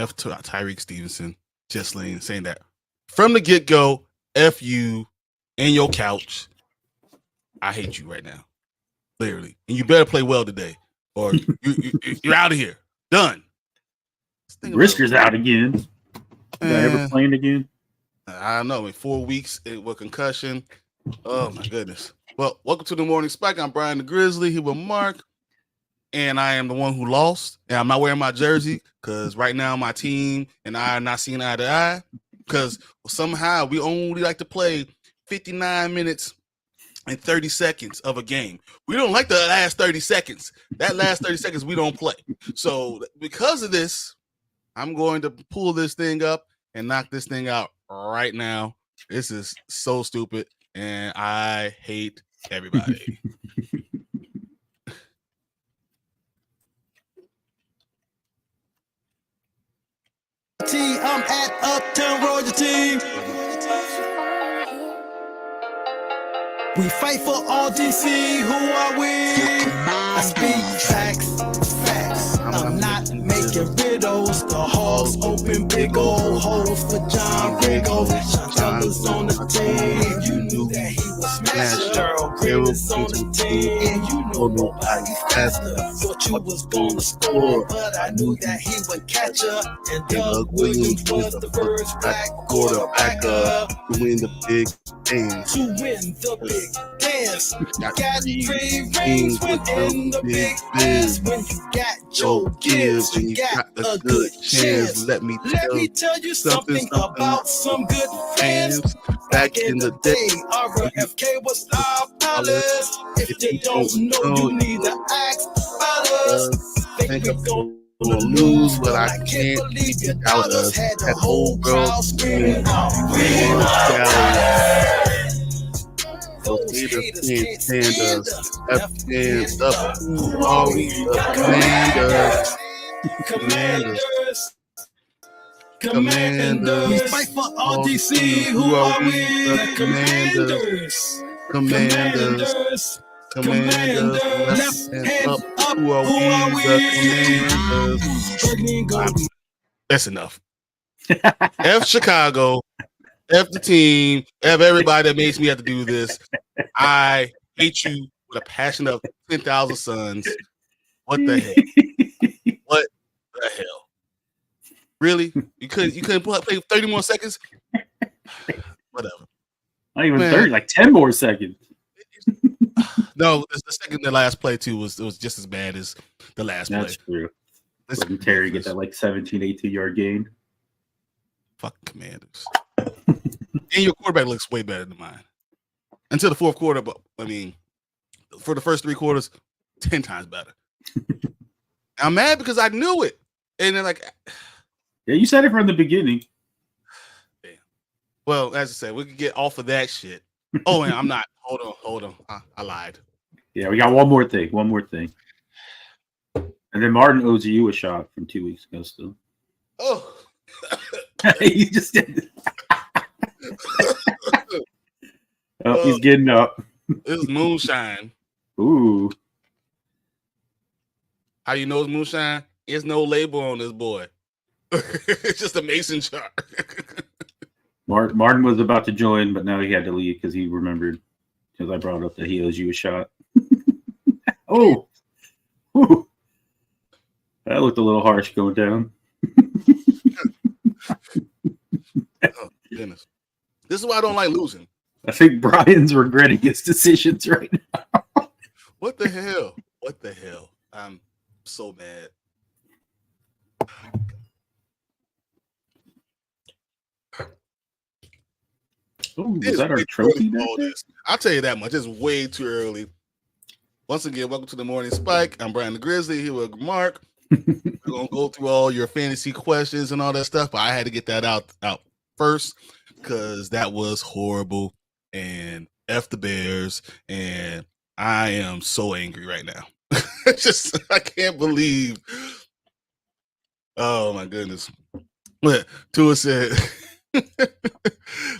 F to Tyreek Stevenson, just saying that from the get-go, F you and your couch. I hate you right now. Literally. And you better play well today, or you're out of here. Done. Brisker's out again. Is I ever playing again? I don't know. In 4 weeks with concussion. Oh, my goodness. Well, welcome to the Morning Spike. I'm Bryan the Grizzly here with Mark, and I am the one who lost. And I'm not wearing my jersey because right now my team and I are not seeing eye to eye because somehow we only like to play 59 minutes and 30 seconds of a game. We don't like the last 30 seconds. That last 30 seconds we don't play. So because of this, I'm going to pull this thing up and knock this thing out right now. This is so stupid, and I hate everybody. I'm at Uptown Royalty. We fight for all DC. Who are we? I speak facts. I'm not making riddles. The halls open big old holes for John Riggle. Chantella's on the team. You knew that he was smashed. Earl Green is on the team. And you know nobody's faster. Thought you was gonna score, but I knew that he would catch her. And Doug Williams was the first black quarterbacker to win the big game. To win the big dance. Got 3 rings within the big dance. When you got Joe Gibbs, you got a good chance. Let me tell you something about some good fans. Back in the day, RFK was our palace. If you don't know, you need to ask fellas. Think we gon' lose, but I can't believe you doubt us. Had the whole crowd screaming out, we want those haters can't stand us. Left hands up, who are we? The Commanders. We fight for all DC. Who are we? The Commanders. Left hand up. Who are we? The Commanders. That's enough. F Chicago. F the team. F everybody that makes me have to do this. I hate you with a passion of 10,000 suns. What the hell? What the hell? Really? You couldn't play 30 more seconds? Whatever. Not even 30, like 10 more seconds. No, the second to last play too was just as bad as the last play. That's true. Didn't Terry get that like 17, 18-yard gain? Fucking Commanders. And your quarterback looks way better than mine. Until the fourth quarter, but I mean, for the first 3 quarters, 10 times better. I'm mad because I knew it. And then yeah, you said it from the beginning. Damn. Well, as I said, we could get off of that shit. Oh, and I'm not. Hold on. I lied. Yeah, we got one more thing. And then Martin owes you a shot from 2 weeks ago still. Oh. You just did it. Oh, he's getting up. It's moonshine. Ooh. How you know it's moonshine? There's no label on this boy. It's just a mason jar. Martin was about to join, but now he had to leave because he remembered because I brought up that he owes you a shot. Oh. Ooh. That looked a little harsh going down. Oh, goodness. This is why I don't like losing. I think Bryan's regretting his decisions right now. What the hell? I'm so mad. Ooh, is that our trophy? I'll tell you that much. It's way too early. Once again, welcome to the Morning Spike. I'm Bryan the Grizzly here with Mark. We're going to go through all your fantasy questions and all that stuff, but I had to get that out first because that was horrible. And F the Bears, and I am so angry right now. I can't believe. Oh my goodness. But Tua said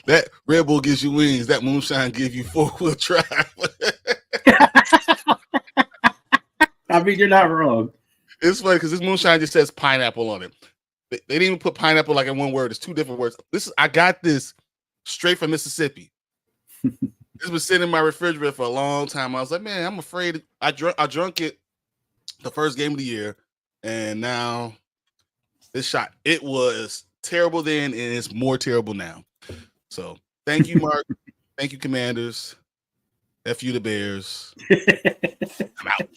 that Red Bull gives you wings, that moonshine gives you 4-wheel drive. I mean, you're not wrong. It's funny because this moonshine just says pineapple on it. They didn't even put pineapple like in one word. It's two different words. I got this straight from Mississippi. It's been sitting in my refrigerator for a long time. I was like, man, I'm afraid. I drunk it the first game of the year, and now this shot. It was terrible then, and it's more terrible now. So thank you, Mark. Thank you, Commanders. F you, the Bears. I'm out.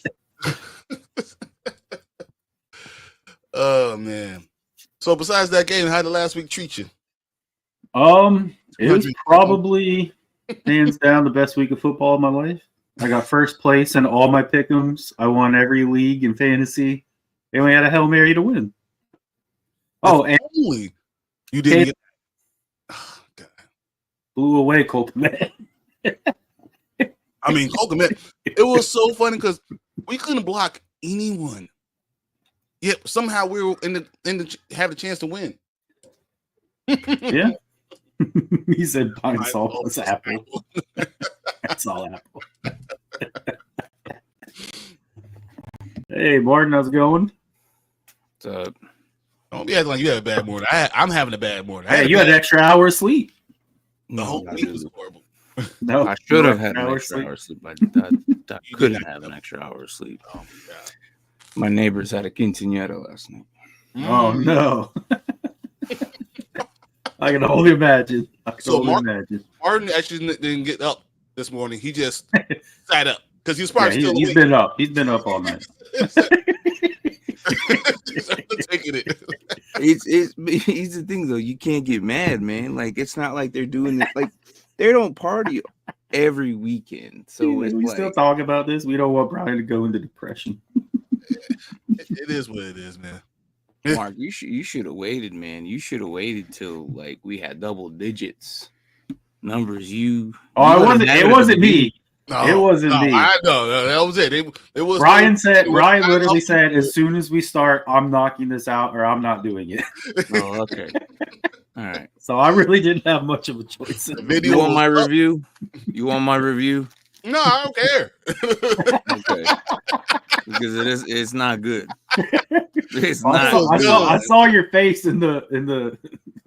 Oh man. So besides that game, how did last week treat you? It was probably hands down the best week of football of my life. I got first place in all my pick'ems. I won every league in fantasy. And we had a Hail Mary to win. Oh, and only you didn't get. Oh, God. Blew away Colton. I mean, Colton, it was so funny because we couldn't block anyone. Yet somehow we were in the have a chance to win. Yeah. He said pine salt plus apple. That's all apple. Hey, Martin, how's it going? What's up? Don't be acting like you had a bad morning. I'm having a bad morning. Hey, you had an extra hour of sleep. The whole week was horrible. No, I should have had an extra sleep. hour of sleep. I couldn't have an extra hour of sleep. Oh my God. My neighbors had a quinceañera last night. Oh no. I can only imagine. Martin actually didn't get up this morning. He just sat up because he was probably still he's awake. been up. He's been up all night. Taking it. It's the thing though. You can't get mad, man. Like it's not like they're doing it. Like they don't party every weekend. So we still talk about this. We don't want Bryan to go into depression. It is what it is, man. Mark, you should have waited, man. You should have waited till like we had double digits numbers. It wasn't me. No, it wasn't me. I know that was it. It was. Bryan literally said, "As soon as we start, I'm knocking this out, or I'm not doing it." Oh, okay. All right. So I really didn't have much of a choice. You want my review? You want my review? No, I don't care. Okay. Because it's not good. It's not. I saw your face in the.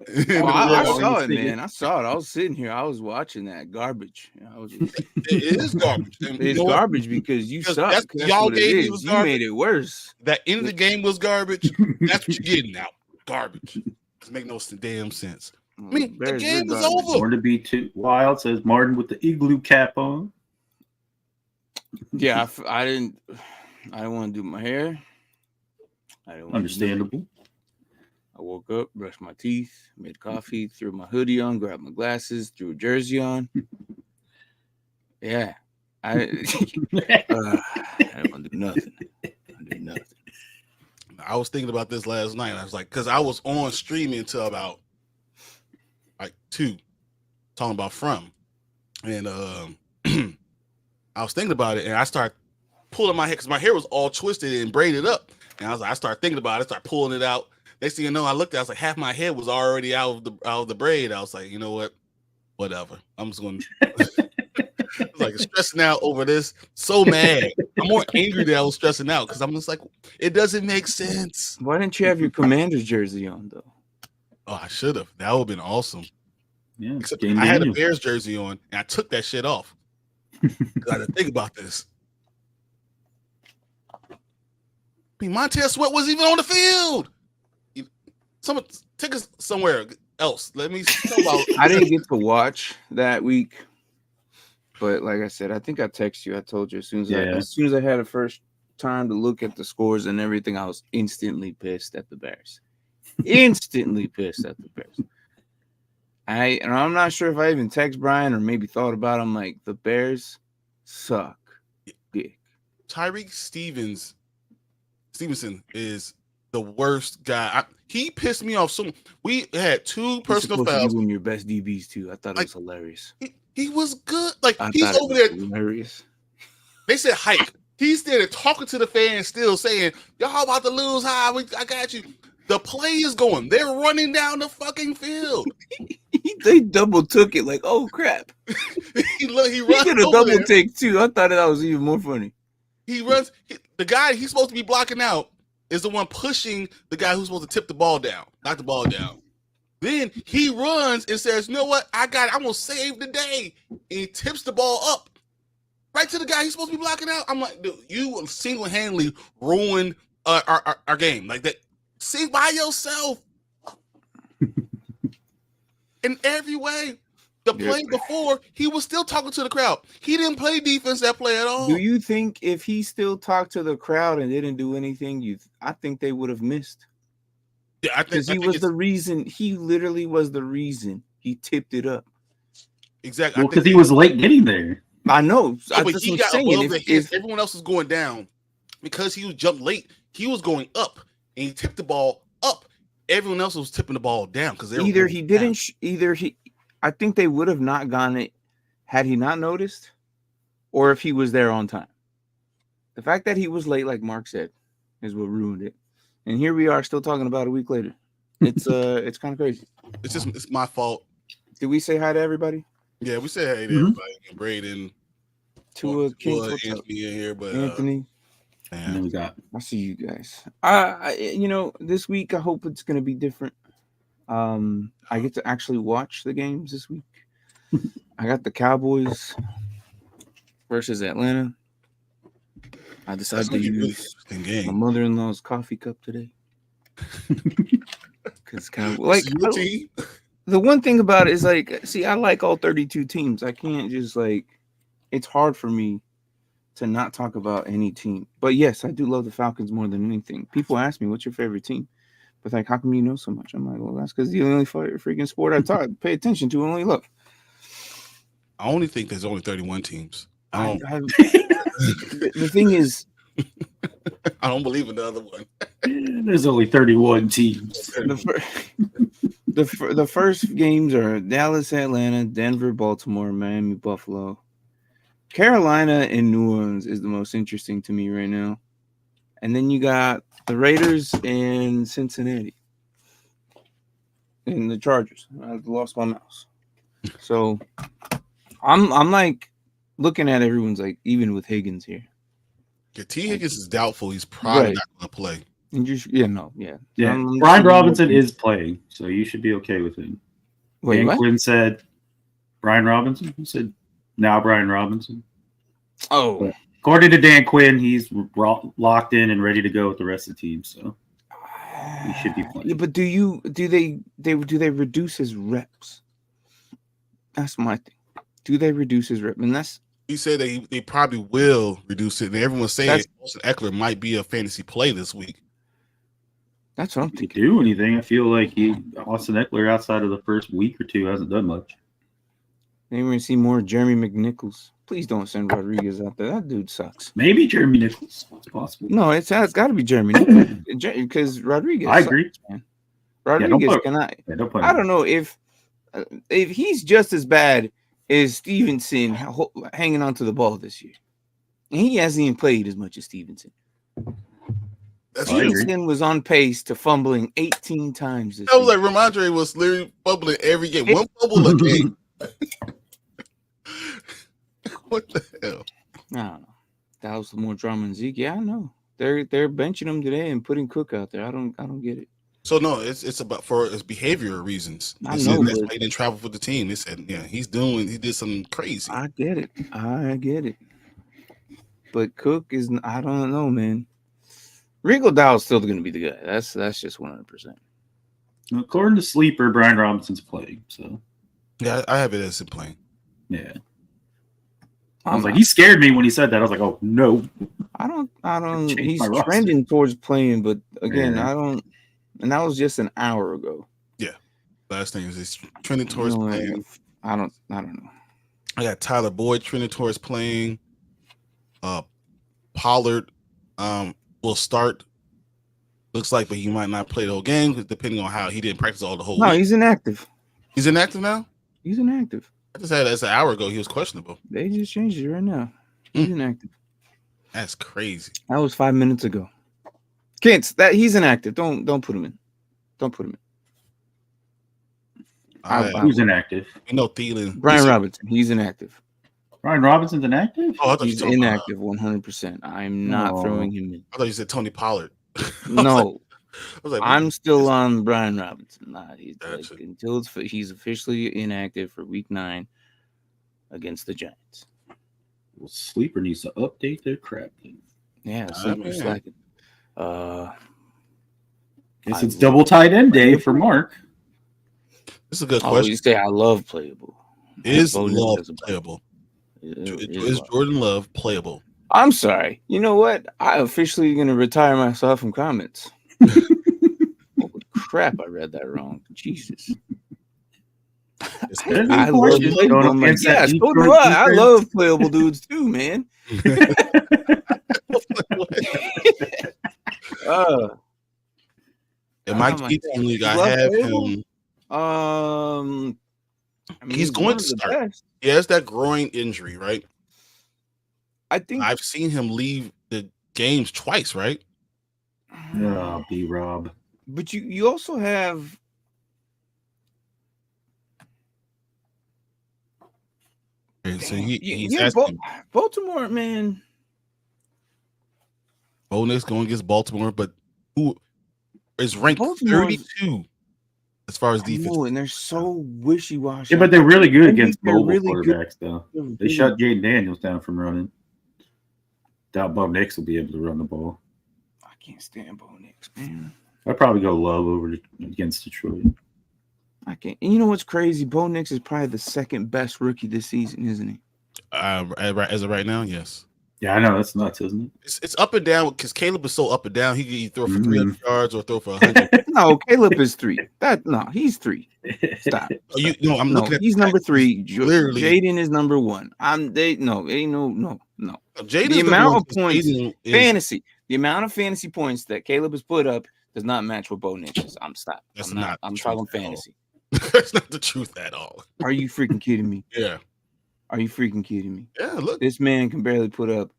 I saw it, man. I saw it. I was sitting here. I was watching that garbage. It is garbage. It's garbage because you suck. That's y'all what it gave is. You made it worse. That end of the game was garbage. That's what you're getting out. Garbage. Doesn't make no damn sense. I mean, the game was over. Born to be too wild, says Martin with the igloo cap on. Yeah, I didn't want to do my hair. Understandable. I woke up, brushed my teeth, made coffee, threw my hoodie on, grabbed my glasses, threw a jersey on. Yeah, I don't want to do nothing. I was thinking about this last night. I was like, because I was on streaming until about like 2, talking about From, and I was thinking about it, and I started pulling my hair because my hair was all twisted and braided up. And I started thinking about it, started pulling it out. Next thing you know, I looked at it, I was like, half my head was already out of the braid. I was like, you know what? Whatever. I'm just going to like stressing out over this. So mad. I'm more angry that I was stressing out because I'm just like, it doesn't make sense. Why didn't you have your Commander's jersey on, though? Oh, I should have. That would have been awesome. Yeah. Except I had a Bears jersey on, and I took that shit off. I had to think about this. I mean, Montez Sweat wasn't even on the field. Someone take us somewhere else. Let me talk about. I didn't get to watch that week, but like I said, I think I texted you. I told you as soon as I had the first time to look at the scores and everything, I was instantly pissed at the Bears. Instantly pissed at the Bears. I'm not sure if I even text Bryan or maybe thought about him. Like the Bears suck dick. Tyreek Stevenson is the worst guy. He pissed me off. So we had 2 personal fouls. You your best DBs too. I thought it was hilarious. He was good. Like he's over there. Hilarious. They said hike. He's there talking to the fans, still saying, "Y'all about to lose? High. I got you." The play is going. They're running down the fucking field. They double took it like, oh crap. he did a double take too. I thought that was even more funny. He runs. The guy he's supposed to be blocking out is the one pushing the guy who's supposed to tip the ball down, knock the ball down. Then he runs and says, "You know what? I got it. I'm gonna save the day." And he tips the ball up right to the guy he's supposed to be blocking out. I'm like, dude, you single-handedly ruined our game like that. See by yourself in every way. The play before, he was still talking to the crowd. He didn't play defense that play at all. Do you think if he still talked to the crowd and didn't do anything, I think they would have missed? Yeah, I think because he was the reason. He literally was the reason he tipped it up. Exactly. Well, because he was late getting there. I know. So, but he got above the heads. Everyone else was going down because he was jumped late. He was going up and he tipped the ball up. Everyone else was tipping the ball down because either he didn't. Either he. I think they would have not gone it had he not noticed, or if he was there on time. The fact that he was late, like Mark said, is what ruined it. And here we are, still talking about a week later. It's kind of crazy. It's my fault. Did we say hi to everybody? Yeah, we said hey to everybody. Braden, to King, Anthony in here, but Anthony. And we got. I see you guys. This week I hope it's gonna be different. I get to actually watch the games this week. I got the Cowboys versus Atlanta. I decided to use my mother-in-law's coffee cup today. Because the one thing about it is I like all 32 teams. I can't just it's hard for me to not talk about any team. But yes, I do love the Falcons more than anything. People ask me, what's your favorite team? But how come you know so much? I'm like, well, that's because the only freaking sport I pay attention to and only love. I only think there's only 31 teams. The thing is, I don't believe in the other one. There's only 31 teams. The first games are Dallas, Atlanta, Denver, Baltimore, Miami, Buffalo. Carolina and New Orleans is the most interesting to me right now. And then you got the Raiders and Cincinnati. And the Chargers. I lost my mouse. So I'm looking at everyone's even with Higgins here. Yeah, T. Higgins is doubtful. He's probably not going to play. And Brian Robinson is playing, so you should be okay with him. Wait, Dan what? Quinn said Brian Robinson. He said now Brian Robinson. Oh. According to Dan Quinn, he's locked in and ready to go with the rest of the team, so he should be playing. Yeah, but do they reduce his reps? That's my thing. Do they reduce his reps? And that's he said they probably will reduce it. And everyone's saying Austin Eckler might be a fantasy play this week. That's what I'm thinking. To do anything, I feel like Austin Eckler outside of the first week or two hasn't done much. Maybe we're gonna see more Jeremy McNichols. Please don't send Rodriguez out there. That dude sucks. Maybe Jeremy Nichols. It's possible. No, it's got to be Jeremy Nichols because Rodriguez. I agree. Sucks, man. Rodriguez cannot. I don't know if he's just as bad as Stevenson hanging on to the ball this year, and he hasn't even played as much as Stevenson. Stevenson was on pace to fumbling 18 times this year. Like Ramondre was literally fumbling every game. One fumble a game. What the hell? I don't know. That was more drama than Zeke. Yeah, I know. They're benching him today and putting Cook out there. I don't get it. So no, it's about it's behavioral reasons. I know that's why he didn't travel with the team. They said, yeah, he did something crazy. I get it. But Cook is, I don't know, man. Rico Dowdle's still going to be the guy. That's just 100%. According to Sleeper, Brian Robinson's playing. So yeah, I have it as him playing. Yeah. I was like, he scared me when he said that. I was like, oh no. I don't. He's trending towards playing, but again, I don't. And that was just an hour ago. Yeah. Last thing is he's trending towards playing. I don't know. I got Tyler Boyd trending towards playing. Pollard will start. Looks like, but he might not play the whole game depending on how he didn't practice all the whole week. He's inactive. He's inactive now? He's inactive. I just had it as an hour ago. He was questionable. They just changed it right now. He's inactive. That's crazy. That was 5 minutes ago. Kent, that he's inactive. Don't put him in. Don't put him in. Who's inactive? Thielen. Brian Robinson. He's inactive. Brian Robinson's inactive? Oh, I thought he's inactive 100%. I'm not throwing him in. I thought you said Tony Pollard. No, I was like, I'm still on Brian Robinson. Nah, he's Gotcha. like, until he's officially inactive for Week 9 against the Giants. Well, Sleeper needs to update their crap. Yeah, I Sleeper's mean, slacking. Guess it's double tight end day for Mark. this is a good Oh, question. you say I love playable. Is Bo Nix Love doesn't playable? Is Is Jordan Love playable? I'm sorry. You know what? I officially going to retire myself from comments. Holy crap, I read that wrong. Jesus. I love playable. I'm like, yeah, so do I. I love playable dudes too, man. In my key team league, I have him. I mean, he's going to start. He has that groin injury, right? I think I've seen him leave the games twice, right? Oh, B-Rob. But you also have so he's Baltimore, man. Bo Nix going against Baltimore, but who is ranked 32 as far as defense? And they're so wishy-washy. Yeah, but they're really good against mobile quarterbacks, though. They shut Jaden Daniels down from running. Doubt Bo Nix will be able to run the ball. I can't stand Bo Nix, man. I'd probably go Love over against Detroit. I can't. And you know what's crazy? Bo Nix is probably the second best rookie this season, isn't he? As of right now, yes. Yeah, I know. That's nuts, isn't it? It's up and down because Caleb is so up and down. He can either throw for 300 yards or throw for 100. No, Caleb is 3. He's 3. Stop. I'm looking at he's number 3. Clearly, Jaden is number 1. No. Jaden the amount of points fantasy. The amount of fantasy points that Caleb has put up does not match what Bo Nix is. I'm talking fantasy. That's not the truth at all. Are you freaking kidding me? Yeah. Are you freaking kidding me? Yeah, look. This man can barely put up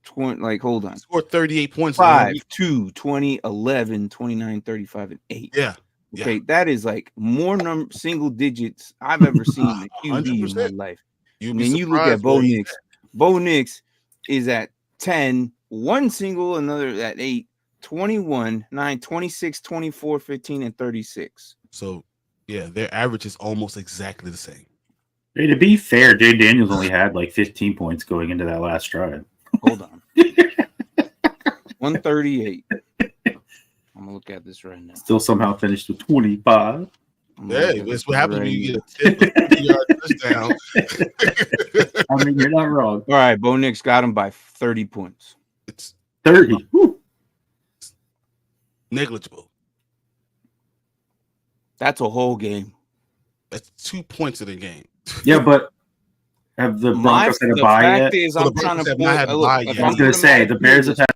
20, hold on. Scored 38 points. 5, 2, 20, 11, 29, 35, and 8. Yeah. Okay, that is like more single digits I've ever seen in QB in my life. And then you look at Bo Nix. Bo Nix is at 10, one single, another at 8, 21, 9, 26, 24, 15, and 36. So, yeah, their average is almost exactly the same. Hey, to be fair, Jay Daniels only had like 15 points going into that last drive. Hold on. 138. I'm going to look at this right now. Still somehow finished with 25. Yeah, that's what happens when you get a 50-yard touchdown. I mean, you're not wrong. All right, Bo Nix got him by 30 points. It's 30. Woo. Negligible. That's a whole game. That's 2 points in the game. Yeah, but have the Broncos had a bye yet? I'm trying to I was going to say, the Bears have had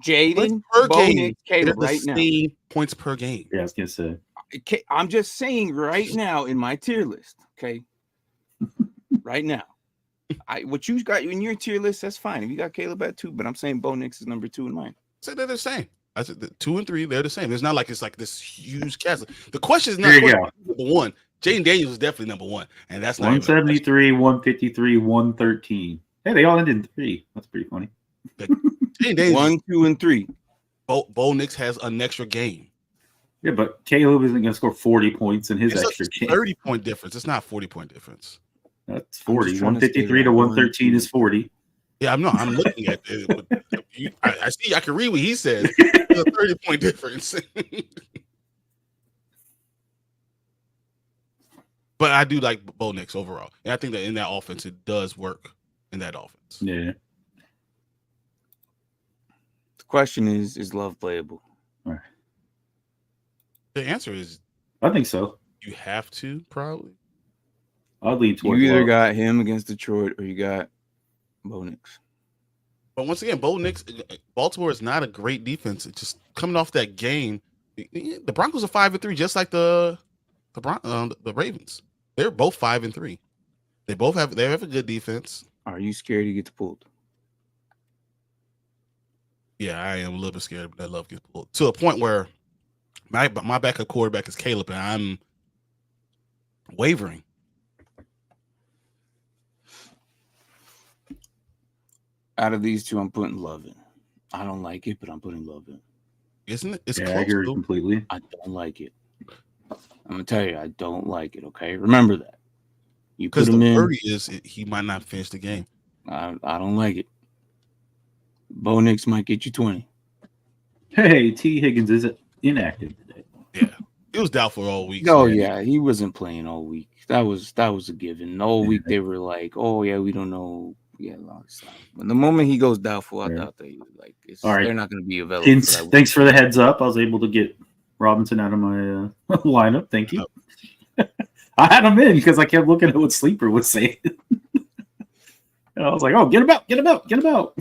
Jaden, Bo Nix, Caleb right now. Points per game. Yeah, I was going to say. I'm just saying right now in my tier list, okay? Right now. What you got in your tier list, that's fine. If you got Caleb at 2, but I'm saying Bo Nix is number 2 in mine. So they're the same. I said 2 and 3, they're the same. It's not like it's like this huge chasm. The question is not number 1. Jaden Daniels is definitely number 1, and that's not 173, 153, 113. Hey, they all ended in 3. That's pretty funny. Jaden Daniels, 1, 2, and 3. Bo Nix has an extra game. Yeah, but Caleb isn't going to score 40 points in his extra game. 30-point difference. It's not 40-point difference. That's 40. 153 to 113 is 40. Yeah, I'm looking at it. I see. I can read what he says. It's a 30-point difference. But I do like Bo Nix overall, and I think that in that offense, it does work in that offense. Yeah. The question is Love playable? All right. The answer is, I think so. You have to probably. I'll lean towards. You either got him against Detroit or you got Bo Nix. But once again, Bo Nix, Baltimore is not a great defense. It's just coming off that game. The Broncos are 5-3, just like the Ravens. They're both 5-3. They have a good defense. Are you scared he gets pulled? Yeah, I am a little bit scared that Love gets pulled to a point where my backup quarterback is Caleb, and I'm wavering. Out of these two, I'm putting Love in. I don't like it, but I'm putting Love in. Isn't it? It's I close. agree completely. I don't like it. I'm gonna tell you, I don't like it. Okay, remember that. You put Because him the in. worry is he might not finish the game. I don't like it. Bo Nix might get you 20. Hey, T. Higgins is inactive today. Yeah, he was doubtful all week. Oh so. yeah, he wasn't playing all week. That was a given. All week they were like, "Oh yeah, we don't know." Yeah, a lot of stuff. When the moment he goes doubtful, I thought they like, all right. They're not going to be available. Thanks for the heads up. I was able to get Robinson out of my lineup. Thank you. I had him in because I kept looking at what Sleeper was saying. And I was like, "Oh, get him out! Get him out! Get him out!"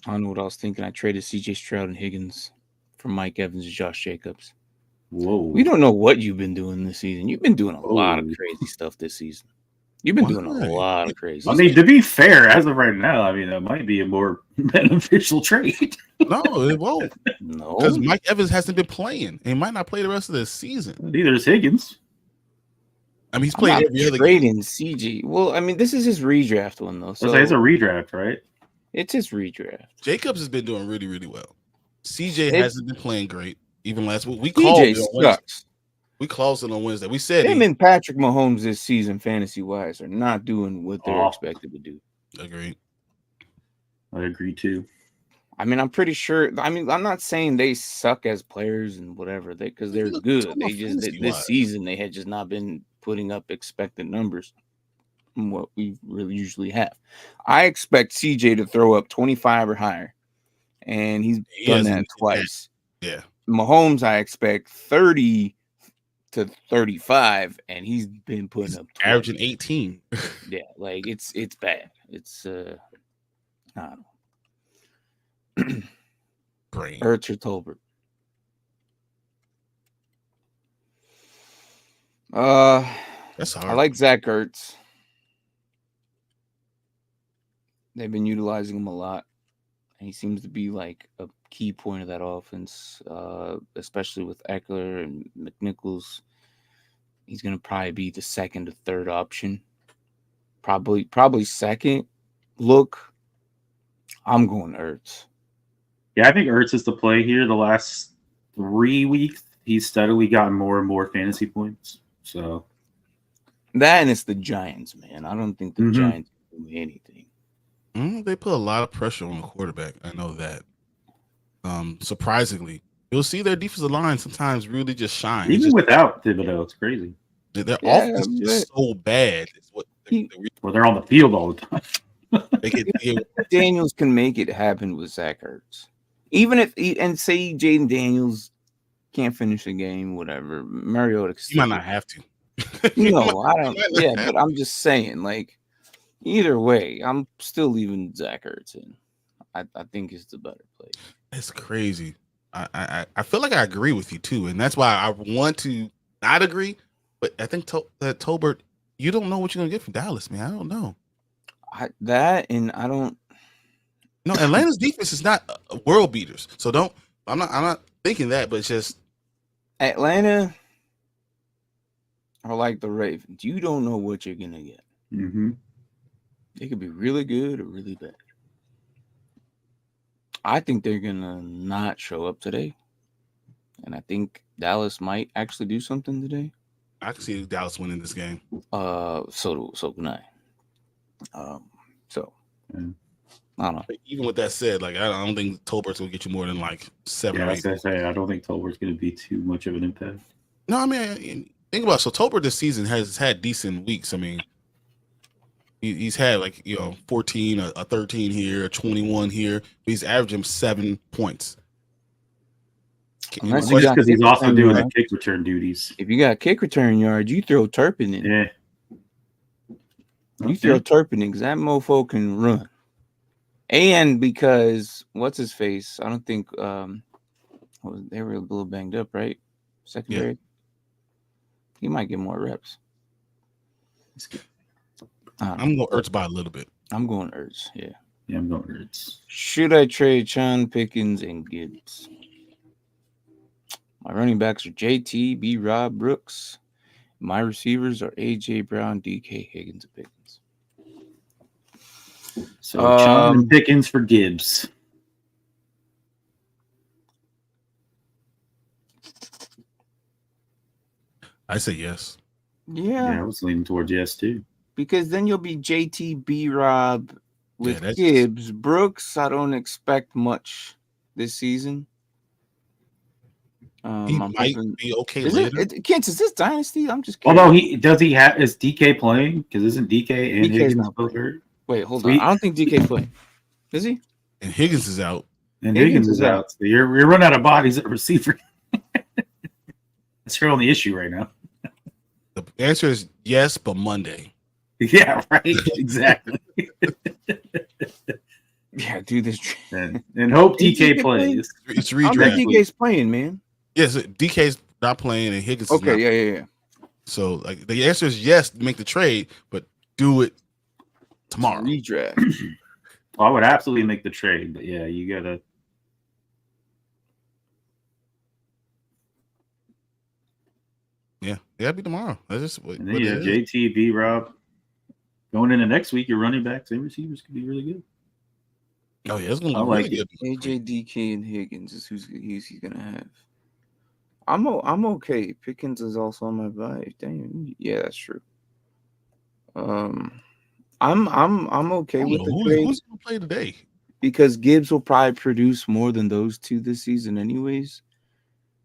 I don't know what I was thinking. I traded C.J. Stroud and Higgins for Mike Evans and Josh Jacobs. Whoa! We don't know what you've been doing this season. You've been doing a lot of crazy stuff this season. You've been doing a lot of crazy. I mean, to be fair, as of right now, I mean that might be a more beneficial trade. No, it won't. No, because Mike Evans hasn't been playing. He might not play the rest of the season. Neither is Higgins. I mean, he's playing every other game. Trading CG. Well, I mean, this is his redraft one though. So it's a redraft, right? It's his redraft. Jacobs has been doing really, really well. CJ hasn't been playing great. Even last week, we CJ called sucks. We closed it on Wednesday. We said him and Patrick Mahomes this season, fantasy wise, are not doing what they're expected to do. Agreed. I agree too. I mean, I'm pretty sure. I mean, I'm not saying they suck as players and whatever, because they're good. They just this season they had just not been putting up expected numbers from what we really usually have. I expect CJ to throw up 25 or higher, and he's done that twice. Yeah. Mahomes, I expect 30 to 35, and he's been putting up 20. Averaging 18. Yeah, like it's bad. It's I don't know. Brain. Ertz or Tolbert. That's hard. I like Zach Ertz. They've been utilizing him a lot, and he seems to be like a key point of that offense, especially with Eckler and McNichols. He's going to probably be the second or third option. Probably second. Look, I'm going Ertz. Yeah, I think Ertz is the play here. The last 3 weeks, he's steadily gotten more and more fantasy points. So that, and it's the Giants, man. I don't think the Giants do anything. They put a lot of pressure on the quarterback. I know that. Surprisingly, you'll see their defensive line sometimes really just shine. Even without Thibodeau, it's crazy. Their offense is so bad. Well, they're on the field all the time. Daniels can make it happen with Zach Ertz. Even if and say Jaden Daniels can't finish the game, whatever. Mariota, you might not have to. No, I don't. Yeah, but I'm just saying, like, either way, I'm still leaving Zach Ertz in. I think it's the better play. It's crazy. I feel like I agree with you too, and that's why I want to not agree. But I think that Tolbert, you don't know what you're gonna get from Dallas, man. I don't know. I don't. No, Atlanta's defense is not world beaters, so don't. I'm not thinking that, but it's just Atlanta are like the Ravens. You don't know what you're gonna get. Mm-hmm. They could be really good or really bad. I think they're gonna not show up today, and I think Dallas might actually do something today. I can see Dallas winning this game. So can I. I don't know. Mm-hmm. Even with that said, like I don't think Tolbert's gonna get you more than like 7 or 8. I don't think Tolbert's going to be too much of an impact. No, I mean think about it. So Tolbert this season has had decent weeks. I mean, he's had 14, a 13 here, a 21 here. But he's averaging 7 points. Unless because he's also doing the kick return duties. If you got kick return yards, you throw Turpin in. Yeah. You throw Turpin in because that mofo can run. And because what's his face? I don't think they were a little banged up, right? Secondary. Yeah. He might get more reps. I'm going Ertz by a little bit. I'm going Ertz, yeah. Yeah, I'm going Ertz. Should I trade Achane, Pickens, and Gibbs? My running backs are JT, B. Rob, Brooks. My receivers are AJ Brown, DK, Higgins, and Pickens. So Achane and Pickens for Gibbs. I say yes. Yeah, I was leaning towards yes too. Because then you'll be JT, B-Rob with Yeah, Gibbs. Brooks, I don't expect much this season. He might be okay later. Kansas, is this Dynasty? I'm just curious. Although is DK playing? Because isn't DK and DK's Higgins both hurt? Wait, hold on. I don't think DK's playing. Is he? And Higgins is out. And Higgins is out. So you're running out of bodies at receiver. That's your only issue right now. The answer is yes, but Monday. Yeah, right. Exactly. Yeah, do this. And hope DK plays. It's redraft. I think DK's playing, man. Yes, DK's not playing, and Higgins. Okay, is not yeah. So, like, the answer is yes, make the trade, but do it tomorrow. Redraft. Well, I would absolutely make the trade, but yeah, you gotta. Yeah, it'll be tomorrow. That's just what. And then you have JT, B-Rob. Going into next week, your running backs and receivers could be really good. Oh yeah, it's gonna be really good. AJ, DK, and Higgins is who's he's gonna have. I'm okay. Pickens is also on my vibe. Damn, yeah, that's true. I'm okay with the trade. Who's gonna play today? Because Gibbs will probably produce more than those two this season, anyways.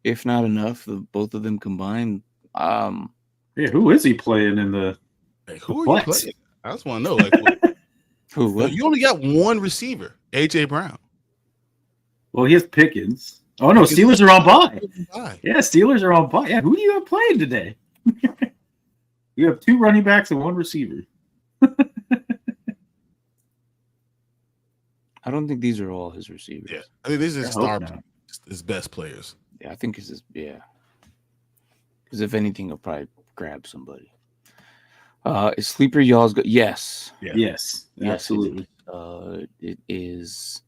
If not enough, both of them combined. Yeah, who is he playing in the? Like, who are you playing? I just want to know. Like, who? What? You only got one receiver, AJ Brown. Well, he has Pickens. Oh no, Steelers are on bye. Yeah, Steelers are on bye. Yeah, who do you have playing today? You have two running backs and one receiver. I don't think these are all his receivers. Yeah, I think these are his best players. Yeah, I think it's because if anything, he'll probably grab somebody. Is sleeper y'all's good? Yes. Yeah. Yes, absolutely. It is.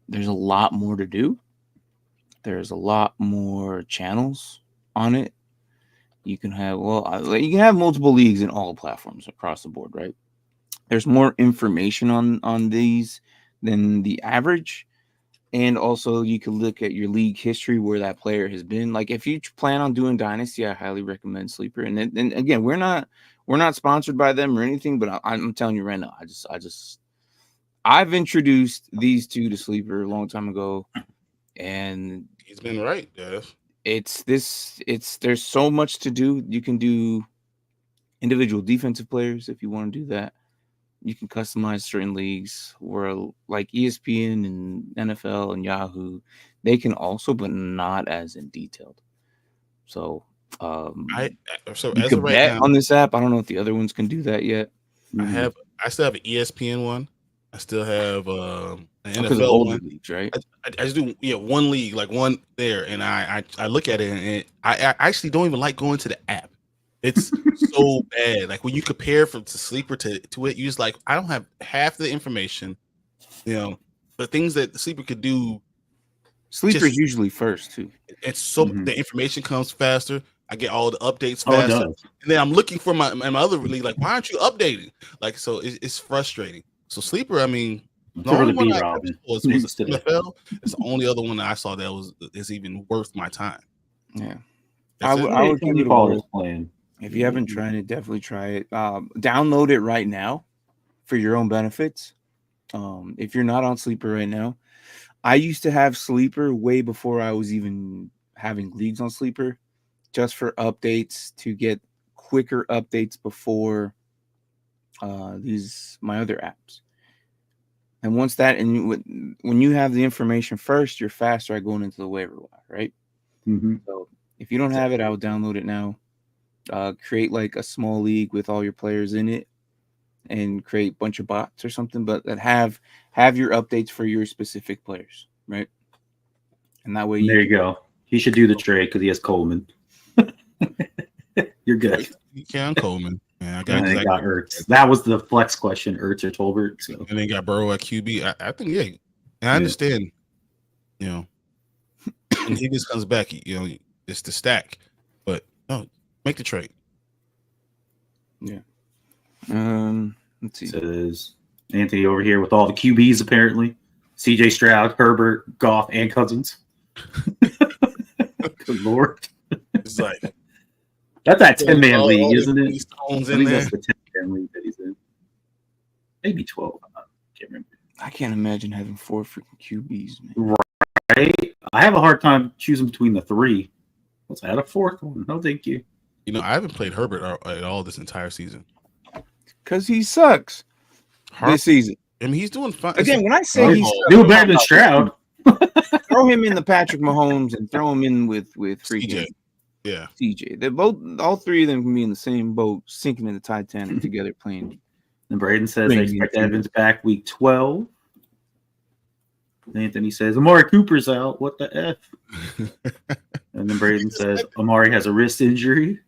There's a lot more to do. There's a lot more channels on it. You can have multiple leagues in all platforms across the board, right? There's more information on these than the average. And also you can look at your league history where that player has been. Like if you plan on doing Dynasty, I highly recommend Sleeper. And again, we're not sponsored by them or anything, but I'm telling you right now, I've introduced these two to Sleeper a long time ago, and he's been right, Jeff. There's so much to do. You can do individual defensive players if you want to do that. You can customize certain leagues where like ESPN and NFL and Yahoo, they can also, but not as in detailed. So you can bet on this app. I don't know if the other ones can do that yet. I still have an ESPN one. I still have an NFL one. Leagues, right? I just do one league, like one there, and I look at it and I actually don't even like going to the app. It's so bad. Like when you compare to Sleeper to it, you just like I don't have half the information. The things that the Sleeper could do. Sleeper's usually first too. It's so the information comes faster. I get all the updates faster, and then I'm looking for my other league. Like, why aren't you updating? Like, so it's frustrating. So Sleeper, I mean, the only one I was NFL. It's the only other one that I saw that is even worth my time. Yeah, I would give it a whirl. If you haven't tried it, definitely try it. Download it right now for your own benefits. If you're not on Sleeper right now, I used to have Sleeper way before I was even having leagues on Sleeper, just for updates to get quicker updates before my other apps. And once that, and when you have the information first, you're faster at going into the waiver wire, right? Mm-hmm. So if you don't have it, I would download it now. Create like a small league with all your players in it and create a bunch of bots or something, but that have your updates for your specific players, right? And that way you go. He should do the trade because he has Coleman. You're good. You can Coleman. Yeah, I got Ertz. That was the flex question, Ertz or Tolbert. So. And then got Burrow at QB. I think, yeah. And I understand, when Higgins comes back, it's the stack. But no, make the trade. Yeah. Let's see. It says Anthony over here with all the QBs apparently. CJ Stroud, Herbert, Goff, and Cousins. Good Lord. It's like that's that 10-man league, isn't it? Stones I in think there. that's the 10-man league that he's in. Maybe 12. I can't remember. I can't imagine having 4 freaking QBs, man. Right? I have a hard time choosing between the 3. Let's add a 4th one. No, thank you. You know, I haven't played Herbert at all this entire season. Because he sucks this season. I mean, he's doing fine. Again, when I say he's doing better than Stroud, throw him in the Patrick Mahomes and throw him in with freaking CJ. They're all 3 of them can be in the same boat, sinking in the Titanic together playing. And Braden says they expect Evans back week 12. Anthony says Amari Cooper's out. What the F? And then Braden says Amari has a wrist injury.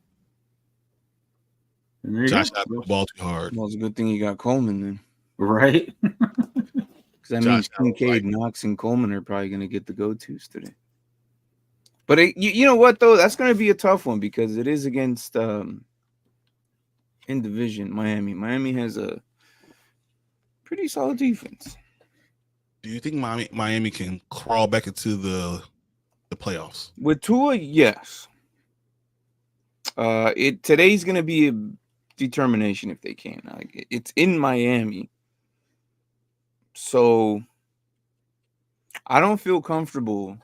And there Josh you go. got the ball too hard. Well, it's a good thing you got Coleman then. Right? Because that means Kincaid, Knox, and Coleman are probably going to get the go-tos today. But you know what, though? That's going to be a tough one because it is against in division Miami. Miami has a pretty solid defense. Do you think Miami can crawl back into the playoffs? With Tua, yes. Today's going to be a determination if they can. Like, it's in Miami. So I don't feel comfortable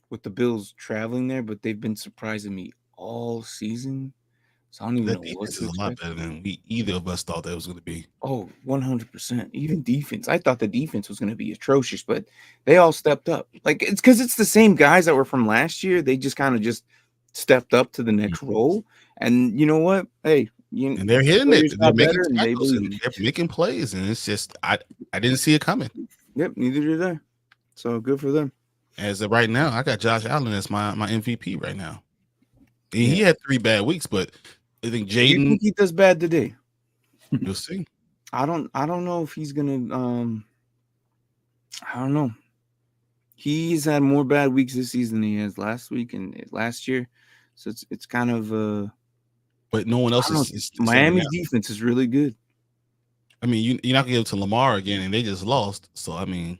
with the Bills traveling there, but they've been surprising me all season. So I don't even know what to expect. A lot better than either of us thought that was going to be. Oh, 100%. Even defense. I thought the defense was going to be atrocious, but they all stepped up. Like, it's because it's the same guys that were from last year. They just kind of just stepped up to the next role. And you know what? Hey, and they're hitting it. They're making tackles and they're making plays, and it's just I didn't see it coming. Yep, neither did I. So good for them. As of right now, I got Josh Allen as my MVP right now. He had 3 bad weeks, but I think Jaden. You think he does bad today? You'll see. I don't know if he's gonna. I don't know. He's had more bad weeks this season than he has last week and last year, so it's kind of. But no one else is Miami's defense is really good. I mean, you're not gonna give it to Lamar again, and they just lost. So I mean,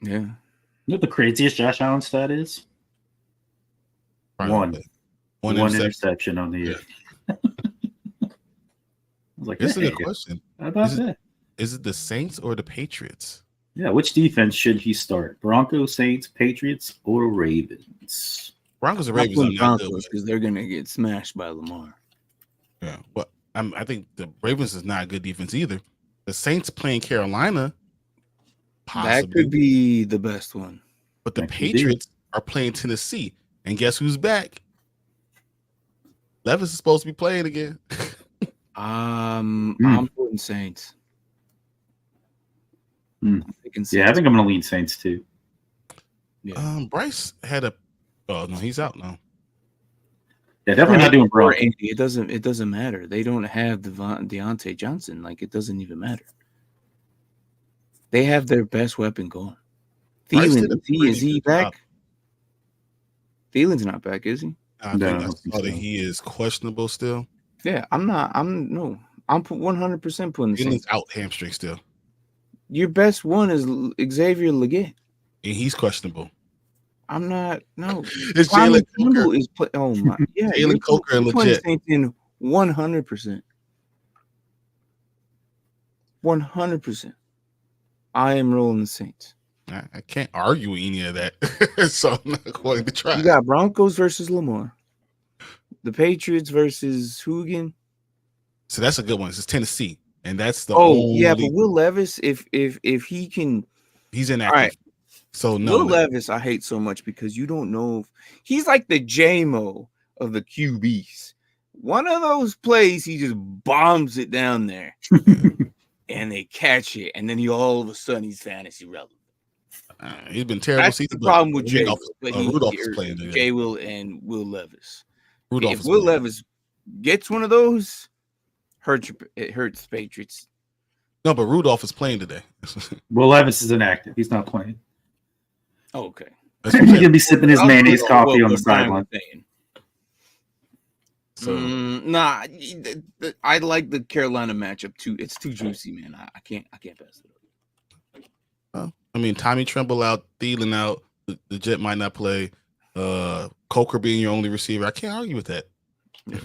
yeah. You know what the craziest Josh Allen stat is? One interception on the year. I was like, this is a good question. How about that? Is it the Saints or the Patriots? Yeah, which defense should he start? Broncos, Saints, Patriots, or Ravens? Broncos or Ravens are not good because they're gonna get smashed by Lamar. Yeah, well, I think the Ravens is not a good defense either. The Saints playing Carolina, possibly. That could be the best one. But the Patriots are playing Tennessee, and guess who's back? Levis is supposed to be playing again. I'm putting Saints. Yeah, I think I'm gonna lean Saints too. Yeah. Bryce had a. Oh no, he's out now. Yeah, definitely not doing Broncos. It doesn't matter. They don't have Deontay Johnson. Like, it doesn't even matter. They have their best weapon going. Thielen, is he back? Thielen's not back, is he? I think I saw that he is questionable still. Yeah, I'm 100% putting the Thielen's out hamstring still. Your best one is Xavier Legette. And he's questionable. I'm not. No, it's Jalen Coker. Oh my, yeah, Jalen Coker and Legette. 100%. 100%. I am rolling the Saints. I can't argue with any of that, so I'm not going to try. You got Broncos versus Lamar, the Patriots versus Hugin. So that's a good one. It's Tennessee, and that's the but Will Levis, if he can, he's inactive. All right. So no, Will Levis, I hate so much because you don't know if he's like the JMO of the QBs. One of those plays, he just bombs it down there, and they catch it, and then all of a sudden he's fantasy relevant. He's been terrible. That's season, the problem with Jay. Rudolph is playing today. Jay Will and Will Levis. If Will Levis gets one of those, it hurts Patriots. No, but Rudolph is playing today. Will Levis is inactive. He's not playing. Oh, okay. He's gonna be sipping his mayonnaise coffee on the sideline. So I like the Carolina matchup too. It's too juicy, man. I can't pass it up. I mean, Tommy Tremble out, Thielen out. The Jet might not play. Coker being your only receiver, I can't argue with that. Yeah.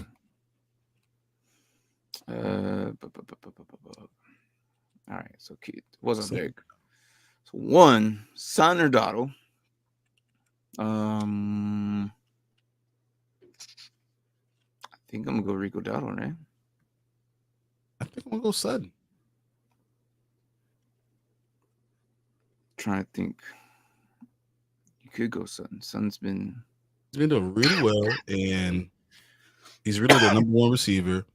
All right, so it wasn't very good. So one, Sutton or Dowdle. I think I'm gonna go Rico Dowdle, right? I think I'm gonna go Sutton. Trying to think. You could go Sutton. Sutton's been doing really well, and he's really the number one receiver.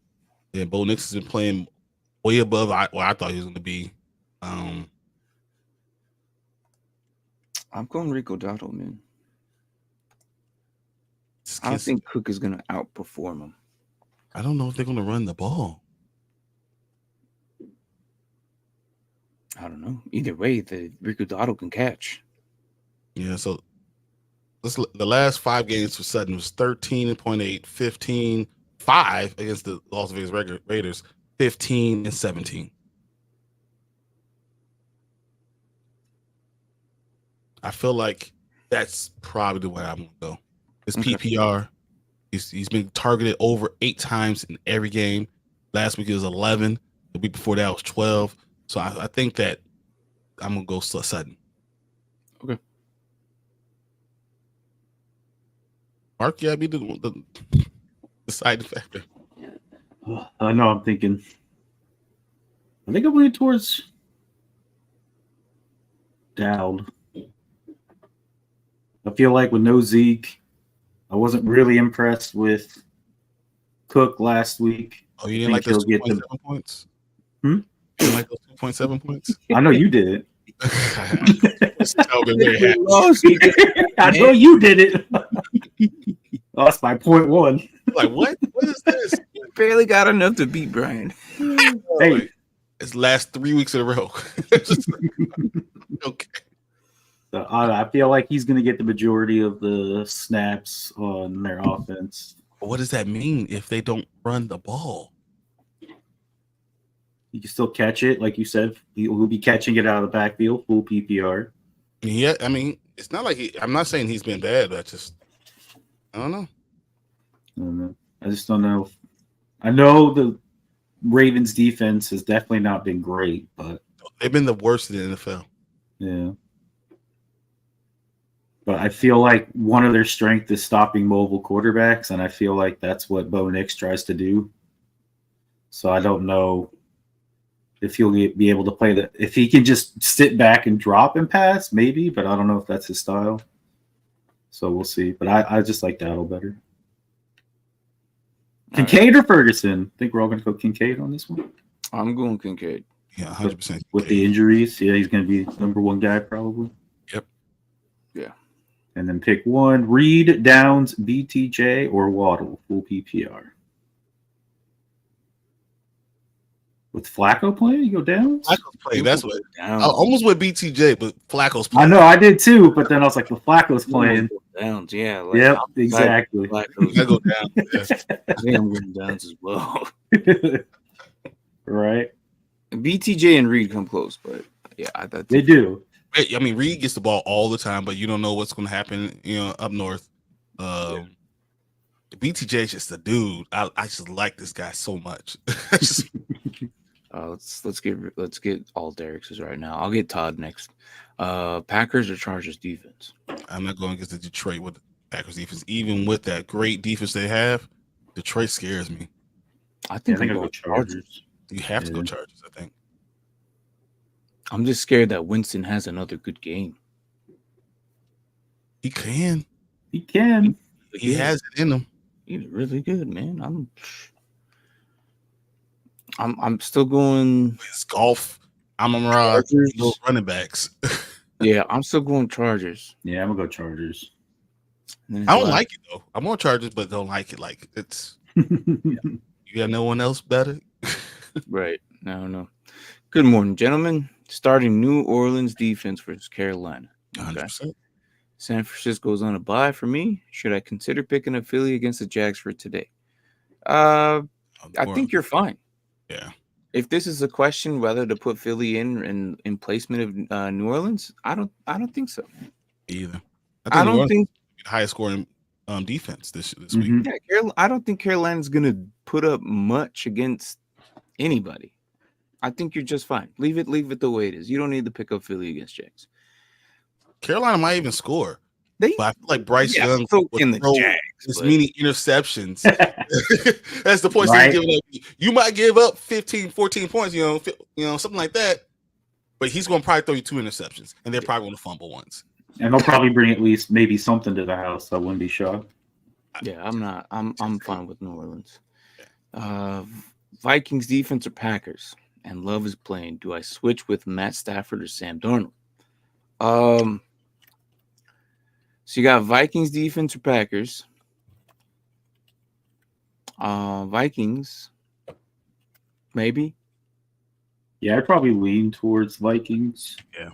And Bo Nix has been playing way above what I thought he was going to be. I'm going Rico Dowdle, man. I don't think Cook is going to outperform him. I don't know if they're going to run the ball. I don't know. Either way, the Rico Dowdle can catch. Yeah, so the last 5 games for Sutton was 13.8, 15-5 against the Las Vegas Raiders, 15-17. I feel like that's probably the way I'm going to go. It's PPR. He's been targeted over 8 times in every game. Last week it was 11. The week before that was 12. So I think that I'm going to go Sutton. Okay. Mark, yeah, be the deciding factor. I know. I think I'm leaning towards Dowd. I feel like with no Zeke, I wasn't really impressed with Cook last week. Oh, you didn't like those 2.7 points? Hmm? You didn't like those 2.7 points? I know you did it. I know you did it. Oh, that's my 0.1. Like, what? What is this? You barely got enough to beat Bryan. Hey, it's last 3 weeks in a row. Okay. So I feel like he's going to get the majority of the snaps on their offense. What does that mean if they don't run the ball? He can still catch it, like you said. He'll be catching it out of the backfield, full PPR. Yeah, I mean, it's not like I'm not saying he's been bad, but I don't know. I just don't know. I know the Ravens defense has definitely not been great, but they've been the worst in the NFL. Yeah. But I feel like one of their strengths is stopping mobile quarterbacks, and I feel like that's what Bo Nix tries to do. So I don't know if he'll be able to play that. If he can just sit back and drop and pass, maybe, but I don't know if that's his style. So we'll see. But I just like Dowdle better. Kincaid or Furgerson? I think we're all going to go Kincaid on this one. I'm going Kincaid. Yeah, 100%. With the injuries, yeah, he's going to be number one guy probably. Yep. Yeah. And then pick one: Reed, Downs, BTJ, or Waddle, full PPR. With Flacco playing, you go Downs? Flacco's playing. That's what. I almost went BTJ, but Flacco's playing. I know, I did too, but then I was like, well, Flacco's playing. Downs, yeah. Like, yep, exactly. I go down. I think I'm going Downs as well. Right. BTJ and Reed come close, but yeah, I thought they do. I mean, Reed gets the ball all the time, but you don't know what's going to happen, up north. BTJ is just a dude. I just like this guy so much. Let's get all Derek's right now. I'll get Todd next. Packers or Chargers defense? I'm not going against the Detroit with the Packers defense. Even with that great defense they have, Detroit scares me. I think I'll go Chargers. You have to go Chargers, I think. I'm just scared that Winston has another good game. He can. He can. He has it in him. He's really good, man. I'm still going. It's golf. I'm a running backs. Yeah, I'm still going Chargers. Yeah, I'm gonna go Chargers. I don't like it though. I'm on Chargers, but don't like it. Like it's you got no one else better. Right. No. Good morning, gentlemen. Starting New Orleans defense versus Carolina. Okay. 100%. San Francisco's on a bye for me. Should I consider picking a Philly against the Jags for today? I think you're fine. Yeah. If this is a question whether to put Philly in placement of New Orleans, I don't think so. Either. I don't think highest scoring defense this week. Yeah, I don't think Carolina's gonna put up much against anybody. I think you're just fine. Leave it the way it is. You don't need to pick up Philly against Jags. Carolina might even score. But I feel like Bryce Young would in the throw Jags, as many interceptions. That's the point Right. he's giving up. You might give up 15, 14 points, something like that. But he's going to probably throw you 2 interceptions, and they're probably going to fumble once. And they'll probably bring at least maybe something to the house. I wouldn't be shocked. Yeah, I'm fine with New Orleans. Vikings defense or Packers? And Love is playing. Do I switch with Matt Stafford or Sam Darnold? So you got Vikings defense or Packers? Vikings, maybe. Yeah, I'd probably lean towards Vikings. Yeah.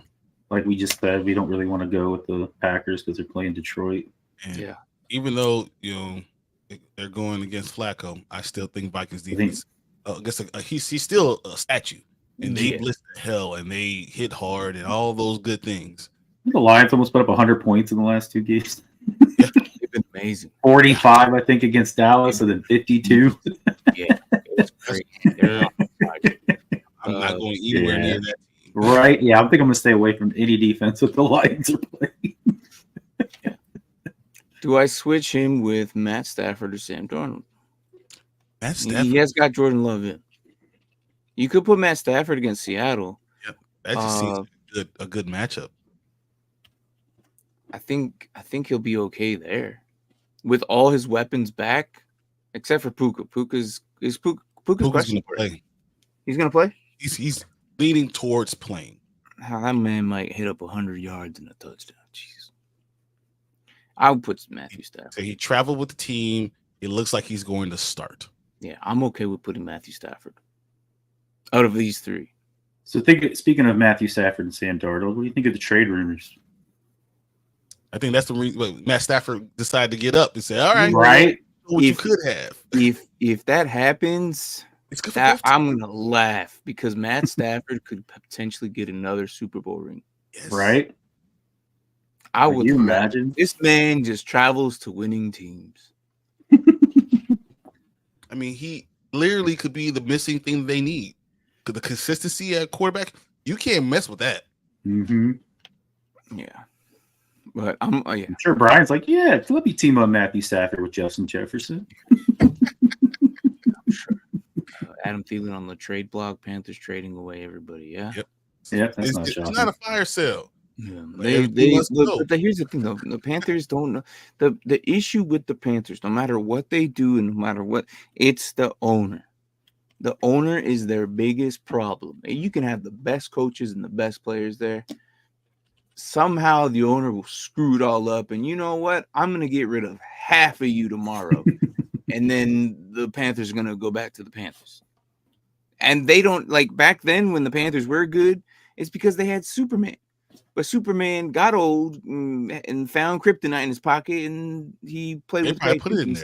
Like we just said, we don't really want to go with the Packers because they're playing Detroit. And yeah. Even though, they're going against Flacco, I still think Vikings defense, he's still a statue. And they blitzed the hell and they hit hard and all those good things. The Lions almost put up 100 points in the last 2 games. They've been amazing. 45, I think, against Dallas, and then 52. Yeah, it's great. I'm not going anywhere near that team. Right? Yeah, I think I'm going to stay away from any defense that the Lions are playing. Do I switch him with Matt Stafford or Sam Darnold? Matt Stafford. He has got Jordan Love in. You could put Matt Stafford against Seattle. Yep. That just seems a good matchup. I think he'll be okay there with all his weapons back, except for Puka. Puka's gonna play. He's gonna play. He's leaning towards playing. That man might hit up 100 yards and a touchdown. Jeez. I would put Matthew Stafford. So he traveled with the team. It looks like he's going to start. Yeah, I'm okay with putting Matthew Stafford out of these 3. So speaking of Matthew Stafford and Sam Darnold, what do you think of the trade rumors? I think that's the reason Matt Stafford decided to get up and say, "All right, right, what you could have." If that happens, it's good for I'm gonna laugh because Matt Stafford could potentially get another Super Bowl ring. Yes. Right? I would you imagine this man just travels to winning teams. I mean, he literally could be the missing thing they need. Because the consistency at quarterback, you can't mess with that. Mm-hmm. Yeah. But I'm sure Brian's like, yeah, let me team up Matthew Stafford with Justin Jefferson. I'm sure. Adam Thielen on the trade block, Panthers trading away everybody. Yeah. Yep. Yeah, it's not a fire sale. Yeah. But here's the thing though. The Panthers don't know the issue with the Panthers, no matter what they do and no matter what, it's the owner. The owner is their biggest problem. And you can have the best coaches and the best players there. Somehow the owner will screw it all up. And you know what? I'm going to get rid of half of you tomorrow. And then the Panthers are going to go back to the Panthers. And they don't, like back then when the Panthers were good, it's because they had Superman. But Superman got old and found kryptonite in his pocket and he played with the put it in there.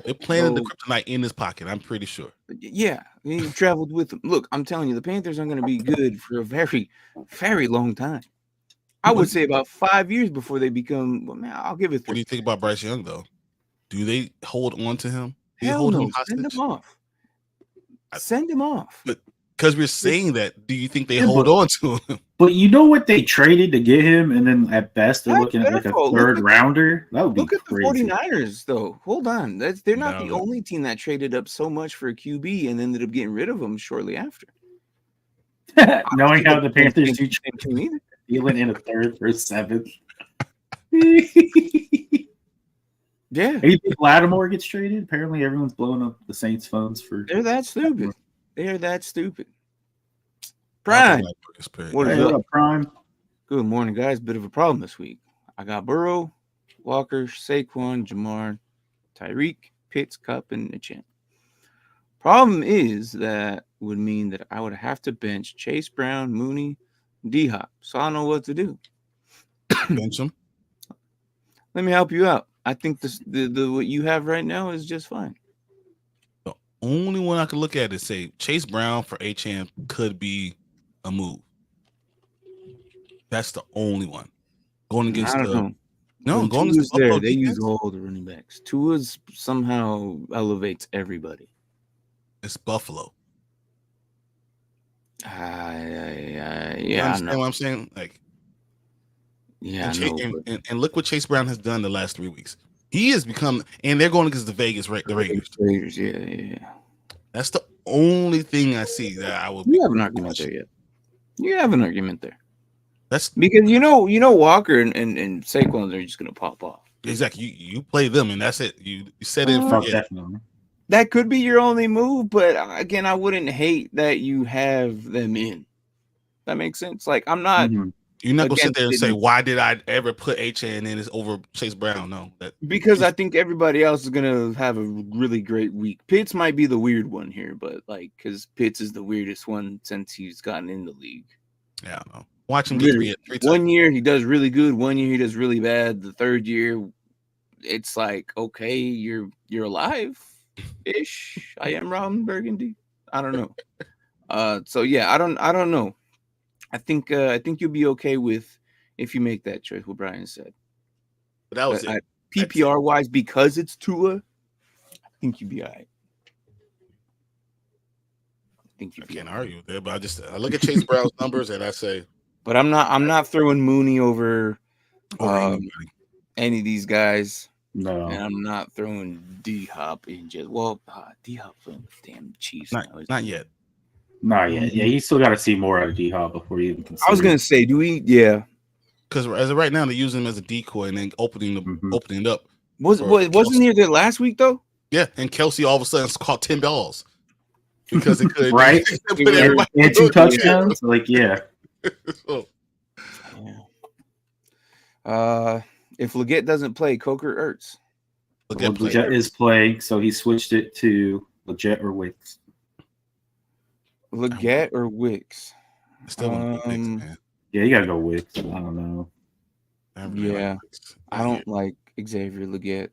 They're planting the kryptonite in his pocket, I'm pretty sure. Yeah, he traveled with them. Look, I'm telling you, the Panthers are going to be good for a very, very long time. I would say about 5 years before they become. Well, man, I'll give it 3. What do you think about Bryce Young, though? Do they hold on to him? Hell no. Send him off. Send him off. But because we're saying that, do you think they hold on to him? But you know what they traded to get him, and then at best they're looking at like a third rounder. That would be crazy. Look at the 49ers, though. Hold on, they're not the only team that traded up so much for a QB and ended up getting rid of him shortly after. Knowing how the Panthers do Thielen in a third for a 7th. Yeah. You think Lattimore gets traded? Apparently, everyone's blowing up the Saints' phones for. They're that stupid. They're that stupid. Bryan, what is up, Prime? Good morning, guys. Bit of a problem this week. I got Burrow, Walker, Saquon, Jamar, Tyreek, Pitts, Cup, and Achane. Problem is that would mean that I would have to bench Chase Brown, Mooney, D-Hop. So I don't know what to do. Bench him. Let me help you out. I think the what you have right now is just fine. only one I could look at is say Chase Brown for Achane could be a move. That's the only one. Going against I don't know. No, when going against Tua's there, they defense, use all the running backs. Tua's somehow elevates everybody. it's Buffalo. Yeah, You I understand know. what I'm saying? Like, Yeah, and, I know. and look what Chase Brown has done the last 3 weeks. He has become, and they're going against the Raiders. Yeah. That's the only thing I see that I will. You have an argument there yet? You have an argument there. That's because you know Walker and Saquon are just gonna pop off. Exactly. You play them, and that's it. You set in for definitely. That could be your only move, but again, I wouldn't hate that you have them in. That makes sense. Like I'm not. Mm-hmm. You're not gonna sit there and say, "Why did I ever put Achane in over Chase Brown?" No, because I think everybody else is gonna have a really great week. Pitts might be the weird one here, but like because Pitts is the weirdest one since he's gotten in the league. Yeah, I know. Watch him get three times. 1 year he does really good. 1 year he does really bad. The third year, it's like okay, you're alive ish. I am Ron Burgundy. I don't know. So yeah, I don't know. I think you'll be okay with if you make that choice. What Bryan said. But that was it. PPR wise, because it's Tua, I think you'd be all right. I can't argue with that, but I look at Chase Brown's numbers and I say. But I'm not throwing Mooney over any of these guys. No, and I'm not throwing D-Hop in just D-Hop's on the damn Chiefs. Not yet. Not yet. Yeah, you still got to see more out of D-Hop before you even consider. I was gonna say, do we? Yeah, because as of right now, they use him as a decoy and then opening it up. Wasn't he there last week though? Yeah, and Kelsey all of a sudden caught 10 balls because it could right. And 2 touchdowns. Like so. If Legette doesn't play, Coker Ertz. Legette is playing, so he switched it to Legette or Wicks. Legette or Wicks? Still want to Wicks, man. Yeah, you gotta go Wicks. I don't know. I don't like Xavier Legette.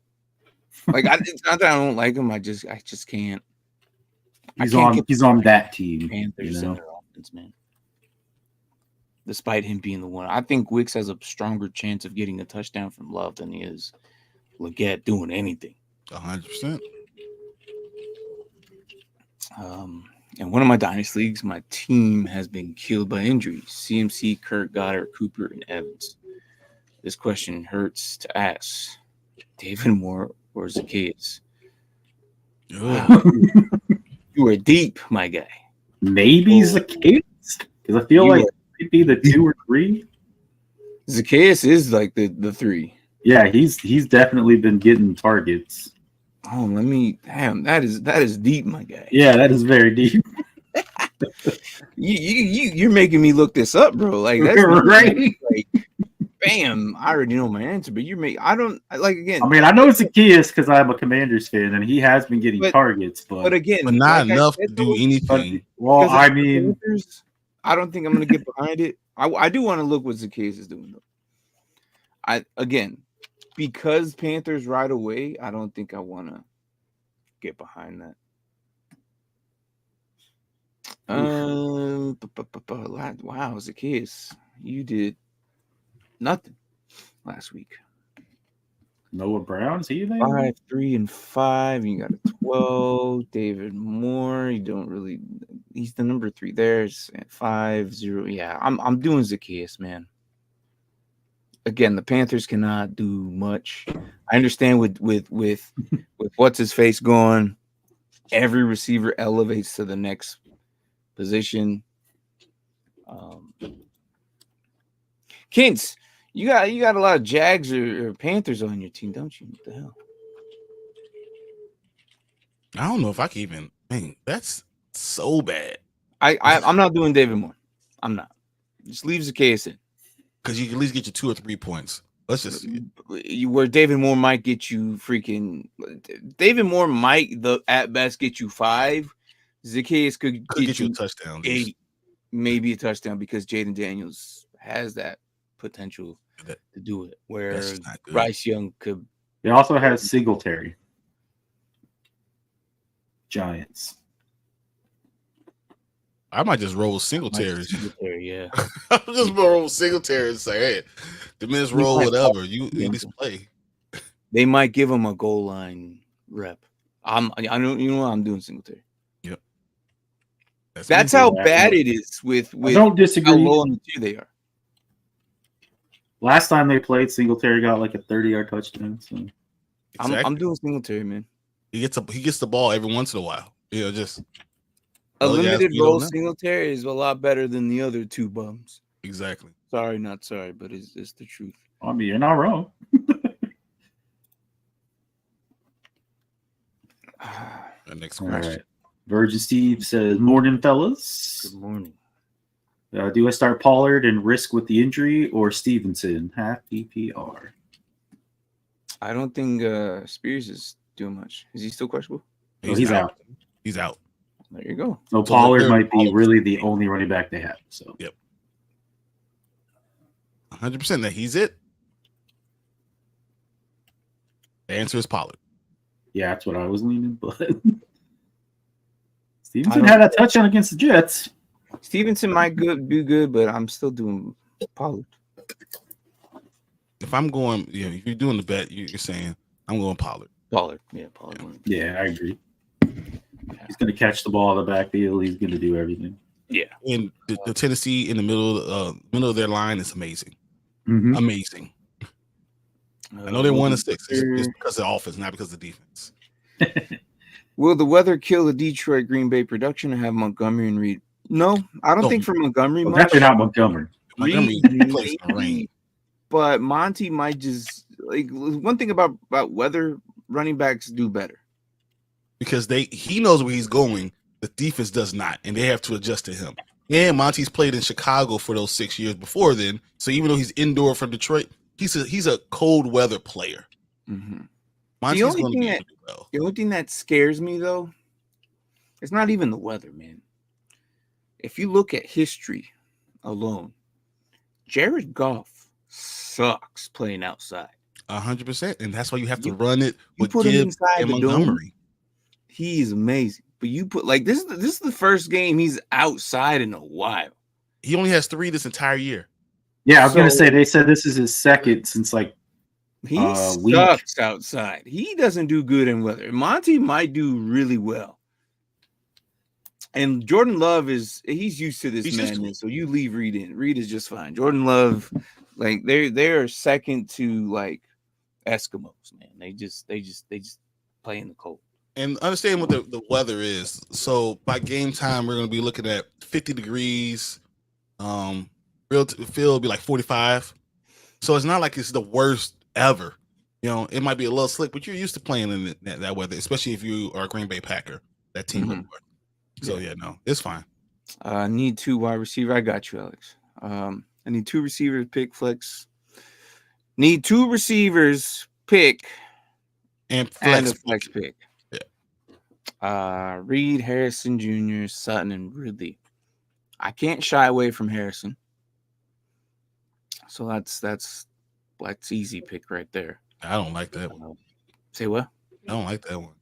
Like it's not that I don't like him. I just can't. He's on that team. Panthers in their offense, man. Despite him being the one, I think Wicks has a stronger chance of getting a touchdown from Love than he is Legette doing anything. 100%. In one of my Dynasty leagues, my team has been killed by injuries. CMC, Kirk, Goddard, Cooper, and Evans. This question hurts to ask. David Moore or Zaccheaus? Wow. You are deep, my guy. Maybe Zaccheaus? Because I feel like it be the 2 or 3. Zaccheaus is like the 3. Yeah, he's definitely been getting targets. Oh, damn, that is deep, my guy. Yeah, that is very deep. You're making me look this up, bro. Like that's right. Like, bam, I already know my answer, but I don't like again. I mean, I know it's Zaccheaus because I'm a Commanders fan, and he has been getting targets, but not enough to do anything. Well, I mean, Panthers, I don't think I'm gonna get behind it. I do want to look what Zaccheaus is doing though. Because Panthers right away, I don't think I want to get behind that. Wow, Zaccheaus, you did nothing last week. Noah Brown's he there? 5, 3, and 5. You got a 12. David Moore. You don't really. He's the number 3 there. It's at 5, 0. Yeah, I'm doing Zaccheaus, man. Again, the Panthers cannot do much. I understand with what's his face going, every receiver elevates to the next position. Kins, you got a lot of Jags or Panthers on your team, don't you? What the hell? I don't know if I can even. Man, that's so bad. I'm not doing David Moore. I'm not. Just leave Zaccheaus in. Because you can at least get you 2 or 3 points. Let's just where David Moore might get you David Moore might at best get you 5. Zaccheaus could get you a touchdown. 8, maybe a touchdown because Jaden Daniels has that potential to do it. Where Bryce Young could. He also has Singletary. Giants. I might just roll with Singletary. Yeah. I'm just roll with Singletary and say, hey, the men's roll whatever. You at least play. They might give him a goal line rep. I don't. You know what? I'm doing Singletary. Yep. That's how bad it is with I don't disagree. how low on the tier they are. Last time they played, Singletary got like a 30-yard touchdown. So Exactly. I'm doing Singletary, man. He gets the ball every once in a while. You know, just a limited role Singletary is a lot better than the other two bums. Exactly. Sorry, not sorry, but it's the truth. I mean, you're not wrong. The next question. All right. Virgin Steve says, "Morning, fellas. Good morning. Do I start Pollard and risk with the injury or Stevenson? Half PPR." I don't think Spears is doing much. Is he still questionable? He's out. He's out. There you go. So Pollard might be really the only running back they have. So yep, 100% that he's it. The answer is Pollard. Yeah, that's what I was leaning, but Stevenson had a touchdown against the Jets. Stevenson might be good, but I'm still doing Pollard. If I'm going, if you're doing the bet, you're saying I'm going Pollard. Pollard. Pollard. Yeah, I agree. He's going to catch the ball in the backfield. He's going to do everything. Yeah. And the Tennessee in the middle of their line is amazing. Mm-hmm. Amazing. I know they won 6. It's because of the offense, not because of the defense. Will the weather kill the Detroit Green Bay production and have Montgomery and Reed? No, I don't think for Montgomery much. Definitely not Montgomery. Montgomery plays in the rain. But Monty might just one thing about weather, running backs do better. Because he knows where he's going, the defense does not, and they have to adjust to him. And Monty's played in Chicago for those 6 years before then, so even though he's indoor from Detroit, he's a cold weather player. Mm-hmm. Monty's going to be able to do well. The only thing that scares me though, it's not even the weather, man. If you look at history alone, Jared Goff sucks playing outside. 100%, and that's why you have to run it with put him Gibbs inside and the Montgomery. Dome, he is amazing. But you put this is the first game he's outside in a while. He only has 3 this entire year. Yeah, I was going to say they said this is his second since he sucks outside. He doesn't do good in weather. Monty might do really well. And Jordan Love he's used to this madness. So you leave Reed in. Reed is just fine. Jordan Love, they're second to Eskimos, man. They just play in the cold. And understand what the weather is. So by game time, we're going to be looking at 50 degrees. Real feel will be 45. So it's not like it's the worst ever. It might be a little slick, but you're used to playing in that weather, especially if you are a Green Bay Packer, that team. Mm-hmm. So no, it's fine. I need 2 wide receiver. I got you, Alex. I need 2 receivers, pick flex. Need 2 receivers, pick and a flex pick. Reed, Harrison Jr., Sutton, and Ridley. I can't shy away from Harrison. So that's easy pick right there. I don't like that one. Say what? I don't like that one.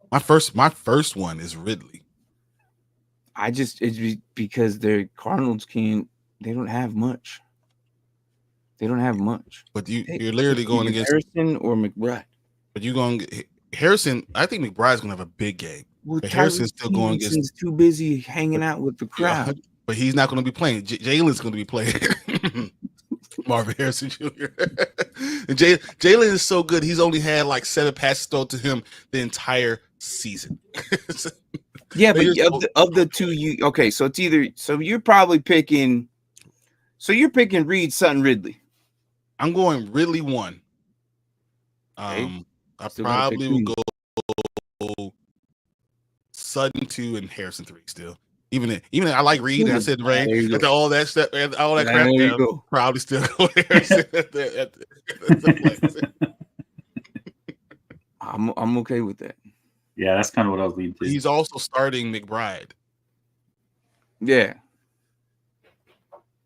My first one is Ridley. It's because their Cardinals they don't have much. They don't have much. But you're literally going against Harrison or McBride. But you're going Harrison. I think McBride's going to have a big game. Well, but Harrison's still going against. He's too busy hanging out with the crowd. But he's not going to be playing. Jalen's going to be playing. Marvin Harrison Jr. And Jalen is so good. He's only had 7 passes thrown to him the entire season. Yeah, but of the 2, okay. So it's either you're probably picking. So you're picking Reed, Sutton, Ridley. I'm going Ridley 1. Okay. I probably will go Sutton 2 and Harrison 3 still. Even I like Reed, and I said Ray, after all that stuff, all that crap, probably still go Harrison. I'm okay with that. Yeah, that's kind of what I was leading to. He's also starting McBride. Yeah.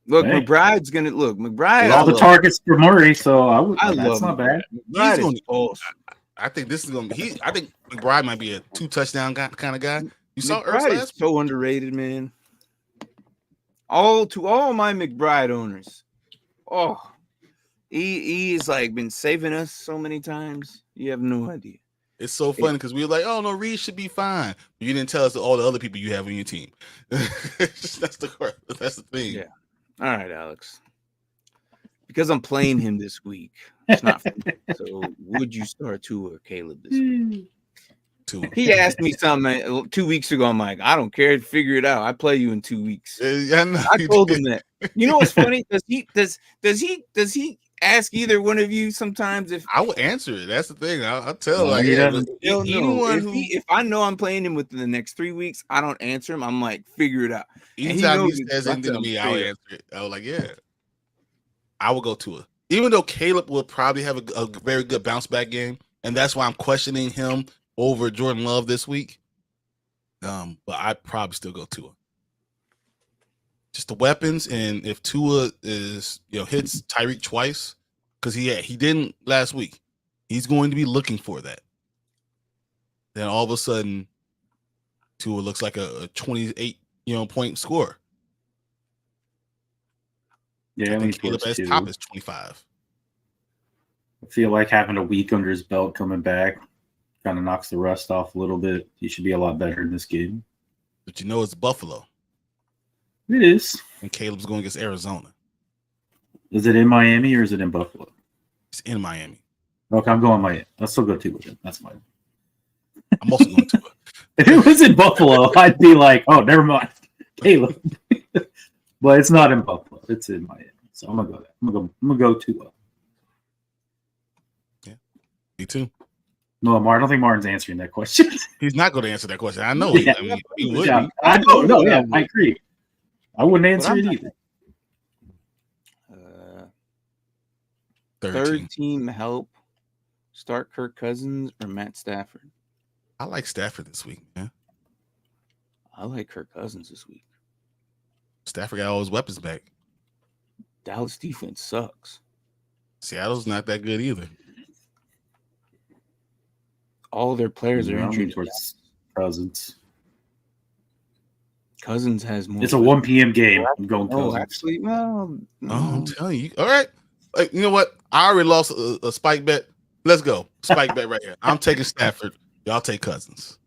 Look, hey. McBride's gonna look. McBride all the targets for Murray, so that's not bad. I I think this is gonna be. I think McBride might be a 2-touchdown kind of guy. You saw Ertz McBride is last so underrated, man. All my McBride owners. Oh, he's like been saving us so many times. You have no idea. It's so funny because we were like, oh no, Reed should be fine. But you didn't tell us all the other people you have on your team. That's the thing. Yeah. All right, Alex. Because I'm playing him this week. It's not fun. So would you start Tua or Caleb this week? Tua. He asked me something 2 weeks ago. I'm like, I don't care. Figure it out. I play you in 2 weeks. I told him that. You know what's funny? Does he ask either one of you sometimes if I will answer it? That's the thing. I'll tell No, like he yeah, doesn't. anyone if I know I'm playing him within the next 3 weeks, I don't answer him. I'm like, figure it out. anytime he says anything to me, I'll answer it. I was like, yeah, I will go Tua. Even though Caleb will probably have a very good bounce back game, and that's why I'm questioning him over Jordan Love this week. But I'd probably still go Tua. Just the weapons, and if Tua is hits Tyreek twice, because he didn't last week, he's going to be looking for that. Then all of a sudden, Tua looks like a 28 point scorer. Yeah, I think Caleb at his top is 25. I feel like having a week under his belt coming back kind of knocks the rust off a little bit. He should be a lot better in this game. But it's Buffalo. It is. And Caleb's going against Arizona. Is it in Miami or is it in Buffalo? It's in Miami. Okay, I'm going Miami. I'll still go Tua with it. That's fine. I'm also going Tua. If it was in Buffalo, I'd be like, oh, never mind. Caleb. But it's not in Buffalo. It's in Miami. So I'm gonna go there. I'm gonna go Tua. Yeah. Me too. No, I don't think Martin's answering that question. He's not going to answer that question. I know. Yeah. He would. Yeah, I don't know. Yeah, I agree. I wouldn't answer it either. 13. Third team help. Start Kirk Cousins or Matt Stafford. I like Stafford this week, man. I like Kirk Cousins this week. Stafford got all his weapons back. Dallas defense sucks. Seattle's not that good either. All their players are injured towards Cousins. Cousins has more. It's a 1 p.m. game. I'm going Cousins. Oh, actually, well, no. I'm telling you. All right. Like, you know what? I already lost a spike bet. Let's go. Spike bet right here. I'm taking Stafford. Y'all take Cousins.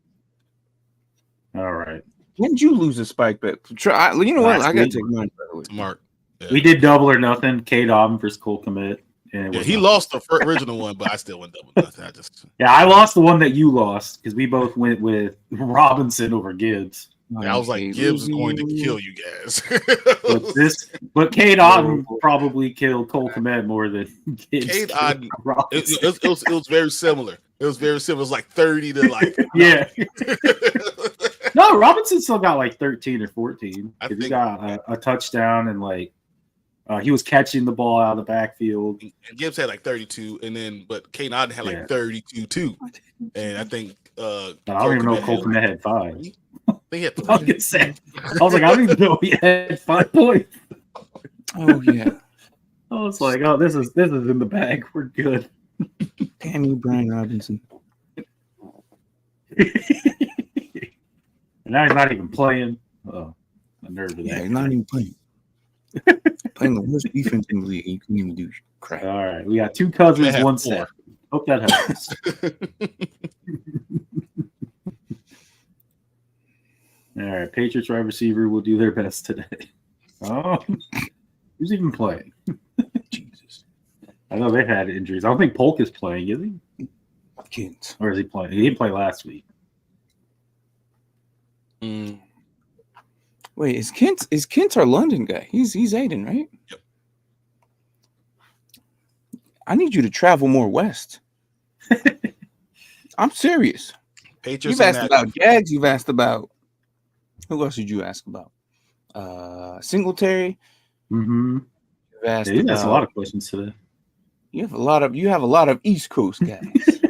All right. When did you lose a spike bet? You know what? I got to take mine, by the way. Mark. Yeah. We did double or nothing. K. Dobbin versus Cole Kmet. Yeah, he lost the original one, but I still went double nothing. I lost the one that you lost because we both went with Robinson over Gibbs. I was like, Gibbs is going to kill you guys. but K. Dobbin probably killed Cole Kmet more than Gibbs. K. Dobbin, it was very similar. It was very similar. It was like 30 to like yeah. No, Robinson still got like 13 or 14. He got a touchdown and like he was catching the ball out of the backfield. And Gibbs had like 32, but K. Dobbin had like 32 too. And I think I don't even know if Cole Kmet had 5. He had I was like, I don't even know he had 5 points. Oh yeah. I was like, oh, this is in the bag. We're good. Damn you, Brian Robinson. And now he's not even playing. Oh, the nerve of that. Yeah, he's not even playing. Playing the worst defense in the league. You can't even do crap. All right. We got 2 Cousins, 1 set. Hope that helps. All right. Patriots wide receiver will do their best today. Oh, who's even playing? Jesus. I know they've had injuries. I don't think Polk is playing, is he? Kids. Or is he playing? He didn't play last week. Wait, is Kent our London guy? He's Aiden, right? Yep. I need you to travel more west. I'm serious. Patriots. You've asked about Gags. You've asked about who else did you ask about? Singletary. Mm-hmm. You've asked That's a lot of questions today. You have a lot of East Coast guys.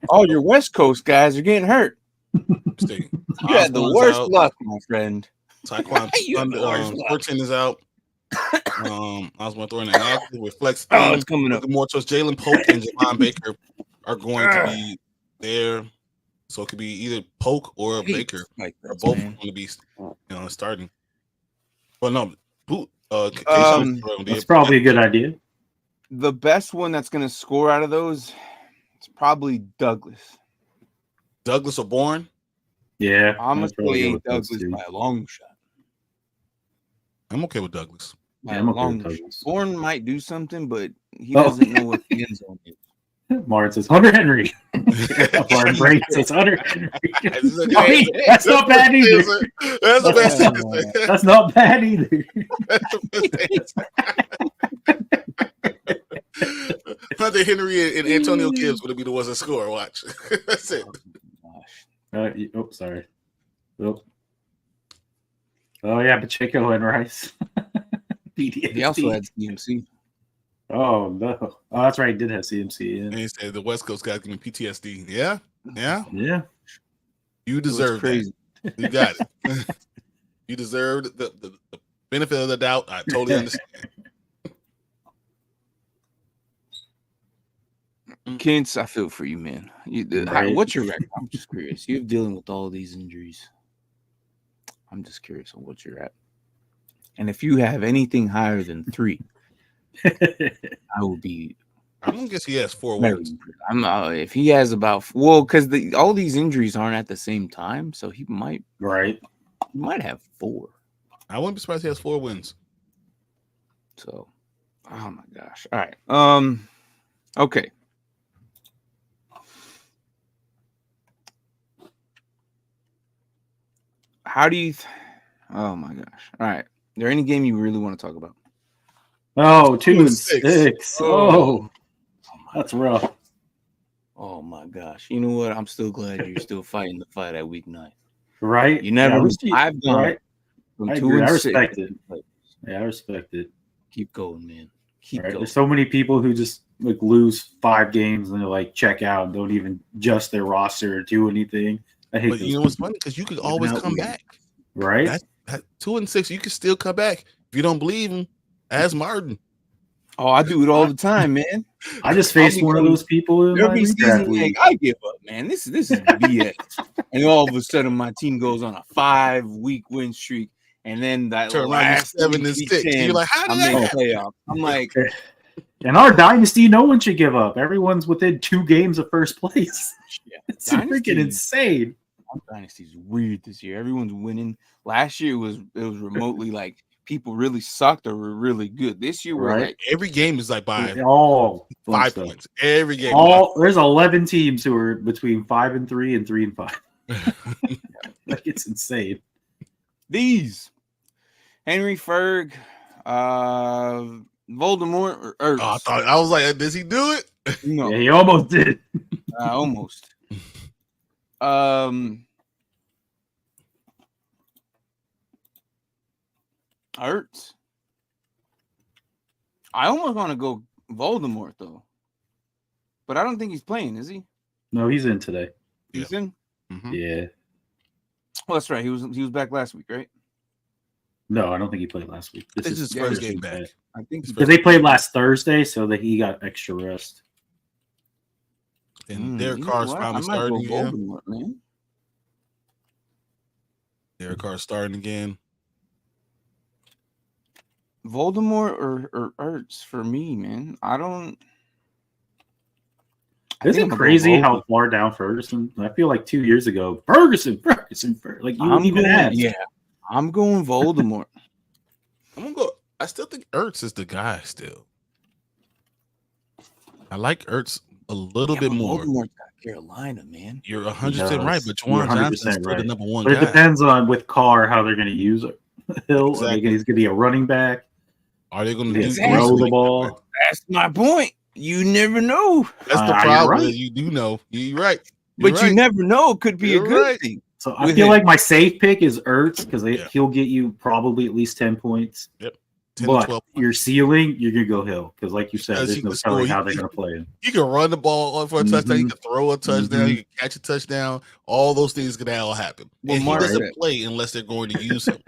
All your West Coast guys are getting hurt. You had the worst luck, my friend. Taquan Thornton is out. I was going to throw in an active with flex. Oh, it's coming up. More towards Jalen Polk and Javon Baker are going to be there. So it could be either Polk or Baker, or both going to be, starting. Well, no, that's probably a good idea. The best one that's going to score out of those, it's probably Douglas. Douglas or Bourne? Yeah, I'm going to say Douglas by a long shot. I'm okay with Douglas. I'm okay with Douglas. Bourne might do something, but he doesn't know what the end zone is. Martin says Hunter Henry. Martin Brady says Hunter Henry. That's not bad either. That's not bad either. Hunter Henry and Antonio Gibbs would be the ones that score. Watch. That's it. Sorry. Oh yeah, Pacheco and Rice. He also had CMC. Oh no! Oh, that's right. He did have CMC. Yeah. And he said the West Coast guys give me PTSD. Yeah. You deserve crazy. That. You got it. You deserved the benefit of the doubt. I totally understand. Kents, I feel for you, man. What's your record? I'm just curious. You're dealing with all these injuries. I'm just curious on what you're at. And if you have anything higher than 3, I will be. I don't guess he has 4 wins. If he has because all these injuries aren't at the same time, so he might. Right. He might have 4. I wouldn't be surprised he has 4 wins. So, oh my gosh. All right. Okay. How do you? Oh my gosh! All right. Is there any game you really want to talk about? Oh, 2-6. Oh, that's rough. Oh my gosh! You know what? I'm still glad you're still fighting the fight at week 9. Right? You never. I've gone from 2 and 6. I respect it. Yeah, I respect it. Keep going, man. Keep going. There's so many people who just lose 5 games and they're check out and don't even adjust their roster or do anything. I hate. But you know what's funny? Because you could always come back. Right? That 2 and 6, you can still come back. If you don't believe him, ask Martin. Oh, I do it all the time, man. I just faced one of those people in my season. I give up, man. This is BS. And all of a sudden, my team goes on a 5-week win streak, and then that last 7 and 6. You're like, how did that playoff? I'm like, in our dynasty, no one should give up. Everyone's within 2 games of first place. Yeah, it's freaking insane. Our dynasty's weird this year. Everyone's winning. Last year it was remotely like people really sucked or were really good. This year we're like every game is like by 5 points. Every game. There's 11 teams who are between 5 and 3 and 3 and 5. It's insane. These Henry Ferg, Voldemort or Ertz. I was like, does he do it? No, yeah, he almost did. Almost. Ertz. I almost want to go Voldemort though, but I don't think he's playing. Is he? No, he's in today. He's in. Mm-hmm. Yeah. Well, that's right. He was back last week, right? No, I don't think he played last week. This is his first game back. I think because they played last Thursday, so that he got extra rest. And Derek Carr's finally starting again. Man. Derek Carr's starting again. Voldemort or Ertz for me, man. Isn't it crazy how far down Furgerson? I feel like 2 years ago, Furgerson. Like you even asked. Yeah, I'm going Voldemort. I'm gonna go. I still think Ertz is the guy. Still, I like Ertz a little bit more. Voldemort's got Carolina, man. You're 100% right, but Juwan Johnson's still the number 1 but guy. It depends on with Carr how they're going to use Hill. Exactly. He's going to be a running back. Are they going to throw the ball? That's my point. You never know. That's the problem. Right. You do know. You're right. You never know. It could be a good thing. So I feel like my safe pick is Ertz because he'll get you probably at least 10 points. Yep. But your ceiling, you're going to go Hill because, like you said, there's no telling how they're going to play him. You can run the ball for a touchdown. You can throw a touchdown. You can catch a touchdown. All those things can all happen. And he doesn't play unless they're going to use him.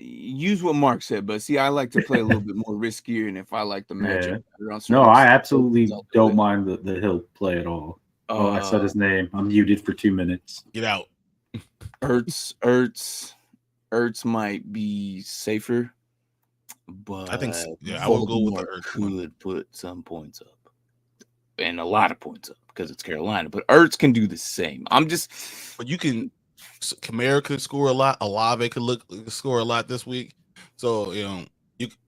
use what Mark said, but see, I like to play a little bit more riskier, and if I like the matchup, no, I absolutely don't mind the Hill play at all. Oh, I said his name. I'm muted for 2 minutes. Get out. Ertz might be safer, but I think I would go with the Ertz. Could put some points up, and a lot of points up because it's Carolina. But Ertz can do the same. But you can. Kamara could score a lot. Olave could score a lot this week. So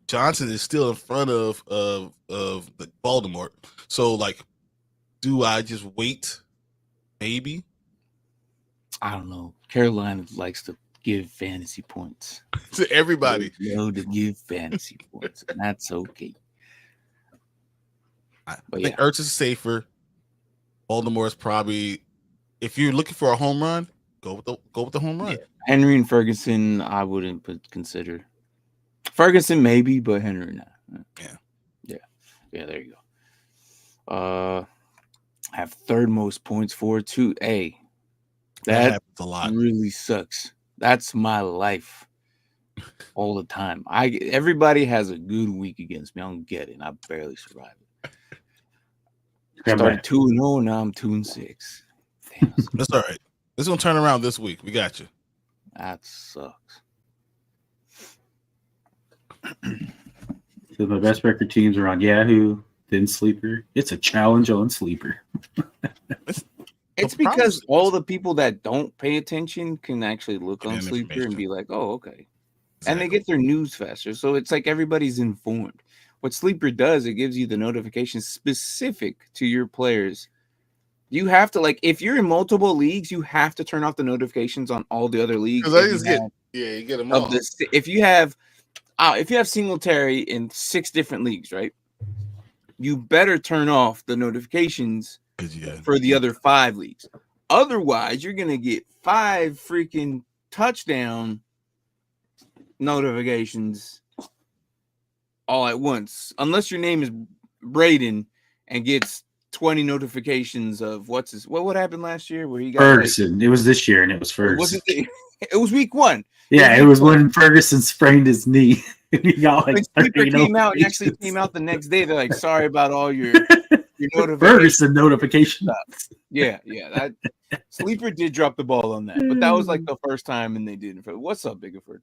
Johnson is still in front of the Baltimore. So do I just wait? Maybe. I don't know. Carolina likes to give fantasy points to everybody. They know to give fantasy points, and that's okay. I think Ertz is safer. Baltimore is probably, if you're looking for a home run, go with the home run. Yeah. Henry and Ferguson, I wouldn't consider. Ferguson maybe, but Henry not. Yeah. There you go. I have third most points for 2A. That happens a lot. Really sucks. That's my life all the time. Everybody has a good week against me. I don't get it. I barely survive it. Started 2-0, now I'm 2-6. Damn. That's all right. It's gonna turn around this week. We got you. That sucks. So my best record teams are on Yahoo, then Sleeper. It's a challenge on Sleeper. It's because all the people that don't pay attention can actually look on Sleeper and be like, oh, okay. Exactly. And they get their news faster. So it's like everybody's informed. What Sleeper does, it gives you the notifications specific to your players. You have to, if you're in multiple leagues, you have to turn off the notifications on all the other leagues. You get them all. If you have Singletary in 6 different leagues, right? You better turn off the notifications for the other 5 leagues. Otherwise, you're gonna get 5 freaking touchdown notifications all at once, unless your name is Braden and gets 20 notifications of what happened last year where he got Ferguson. It was this year, and it was Ferguson. It was week 1. Yeah, it was when Ferguson sprained his knee. He got Sleeper came out and actually came out the next day. They're like, sorry about all your notifications. Ferguson notification. Yeah. That Sleeper did drop the ball on that, but that was the first time, and they didn't. What's up, Biggerford?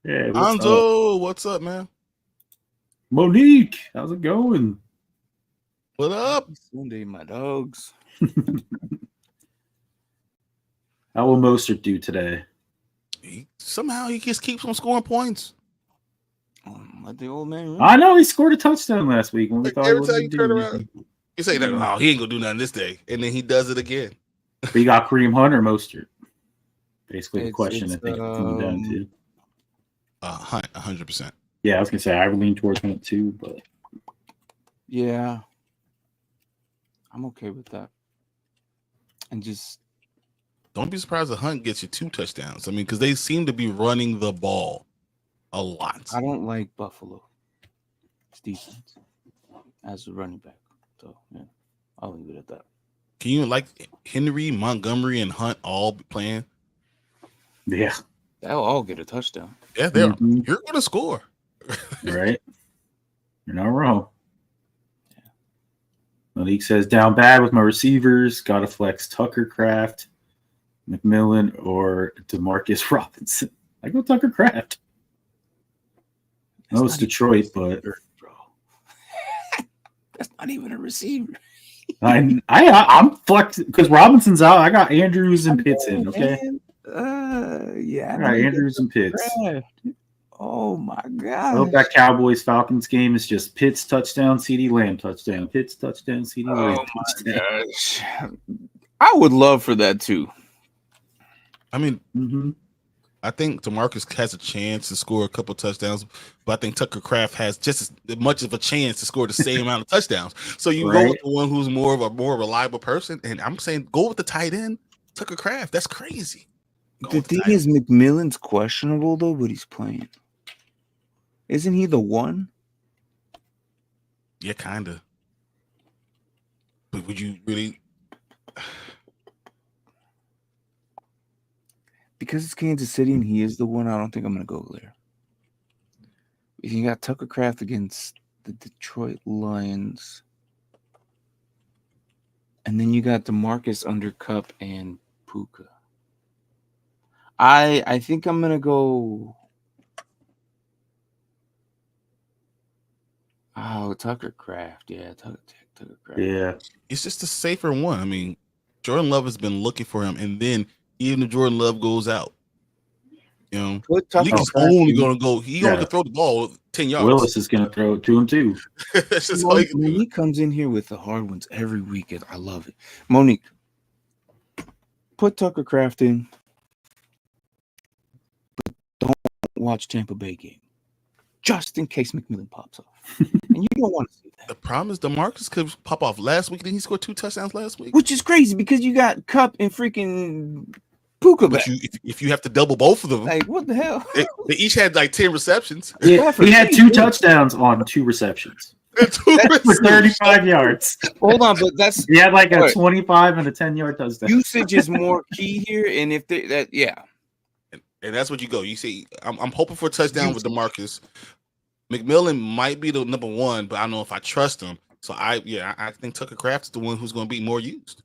Yeah, Anzo, what's up, man? Monique, how's it going? What up? Sunday, my dogs. How will Mostert do today? Somehow he just keeps on scoring points. Let the old man. I know he scored a touchdown last week when we thought every time you turn around, you say, "Oh, he ain't gonna do nothing this day," and then he does it again. But you got Kareem Hunt or Mostert? Basically, the question I think it's coming down to. Hunt, 100%. Yeah, I was gonna say I would lean towards Hunt too, but yeah, I'm okay with that. And just don't be surprised if Hunt gets you 2 touchdowns. I mean, because they seem to be running the ball a lot. I don't like Buffalo. It's defense as a running back. So, yeah, I'll leave it at that. Can you Henry, Montgomery, and Hunt all playing? Yeah. They'll all get a touchdown. Yeah, they're you're going to score. Right. You're not wrong. Yeah. Malik says, down bad with my receivers. Got to flex Tucker Kraft, McMillan, or DeMarcus Robinson. I go Tucker Kraft. No, it's Detroit, but bro, that's not even a receiver. I'm flexed because Robinson's out. I got Andrews and Pitts in. Okay. Yeah. I got Andrews and Pitts. Oh my god. I hope that Cowboys Falcons game is just Pitts touchdown, CD Lamb touchdown, Pitts touchdown, CD Lamb touchdown. Gosh. I would love for that too. I mean, I think DeMarcus has a chance to score a couple touchdowns, but I think Tucker Kraft has just as much of a chance to score the same amount of touchdowns. So you go with the one who's more reliable person, and I'm saying go with the tight end, Tucker Kraft. That's crazy. The thing is, McMillan's questionable though, but he's playing. Isn't he the one? Yeah, kind of. But would you really? Because it's Kansas City and he is the one, I don't think I'm going to go there. You got Tucker Kraft against the Detroit Lions. And then you got DeMarcus under Cup and Puka. I think I'm going to go... Oh, Tucker Kraft. Yeah, Tucker Kraft. Yeah. It's just a safer one. I mean, Jordan Love has been looking for him. And then even if Jordan Love goes out, you know, Leak is only going to go. He only can throw the ball 10 yards. Willis is going to throw it to him, too. That's just all he can do. Monique comes in here with the hard ones every week. I love it. Monique, put Tucker Kraft in. But don't watch Tampa Bay game. Just in case McMillan pops off. And you don't want to see that. The problem is DeMarcus could pop off last week. Didn't he score 2 touchdowns last week? Which is crazy because you got Cup and freaking Puka back. But if you have to double both of them. Like, what the hell? They each had like 10 receptions. Yeah, he had 2 touchdowns on 2 receptions. For 35 yards. Hold on, but that's... He had like a 25 and a 10-yard touchdown. Usage is more key here, and if they... that, yeah. And that's what you go. You see, I'm hoping for a touchdown with DeMarcus. McMillan might be the number 1, but I don't know if I trust him. So I think Tucker Kraft is the one who's going to be more used.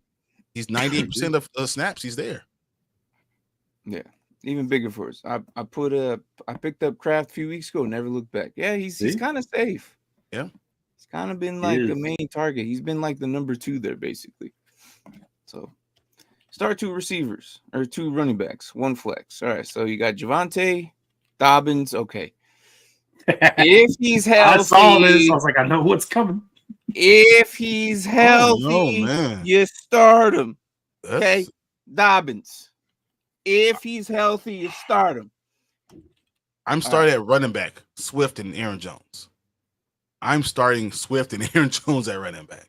He's 98% of snaps. He's there. Yeah, even bigger for us. I picked up Kraft a few weeks ago. Never looked back. Yeah, he's kind of safe. Yeah, he's kind of been like the main target. He's been like the number 2 there basically. So. Start 2 receivers or 2 running backs, 1 flex. All right, so you got Javonte, Dobbins. Okay, if he's healthy, I saw this. I was like, I know what's coming. If he's healthy, you start him. Okay, Dobbins. If he's healthy, you start him. I'm starting at running back, Swift and Aaron Jones. I'm starting Swift and Aaron Jones at running back.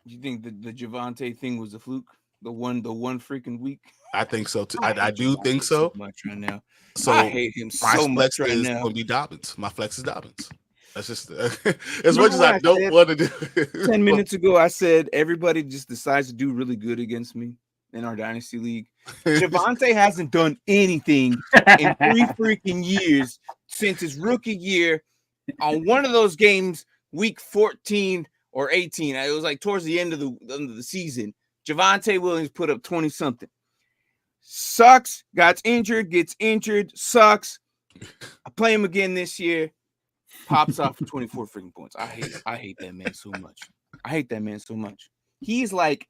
You think the Javonte thing was a fluke? The one freaking week? I think so too. I do think so. Much right now. So I hate him so much right now. Going to be Dobbins. My flex is Dobbins. That's just as much as I don't want to do. 10 minutes ago, I said everybody just decides to do really good against me in our Dynasty League. Javonte hasn't done anything in 3 freaking years since his rookie year. On one of those games, week 14 or 18, it was like towards the end of the season. Javonte Williams put up 20-something. Sucks. Gets injured. Sucks. I play him again this year. Pops off for 24 freaking points. I hate that man so much. He's like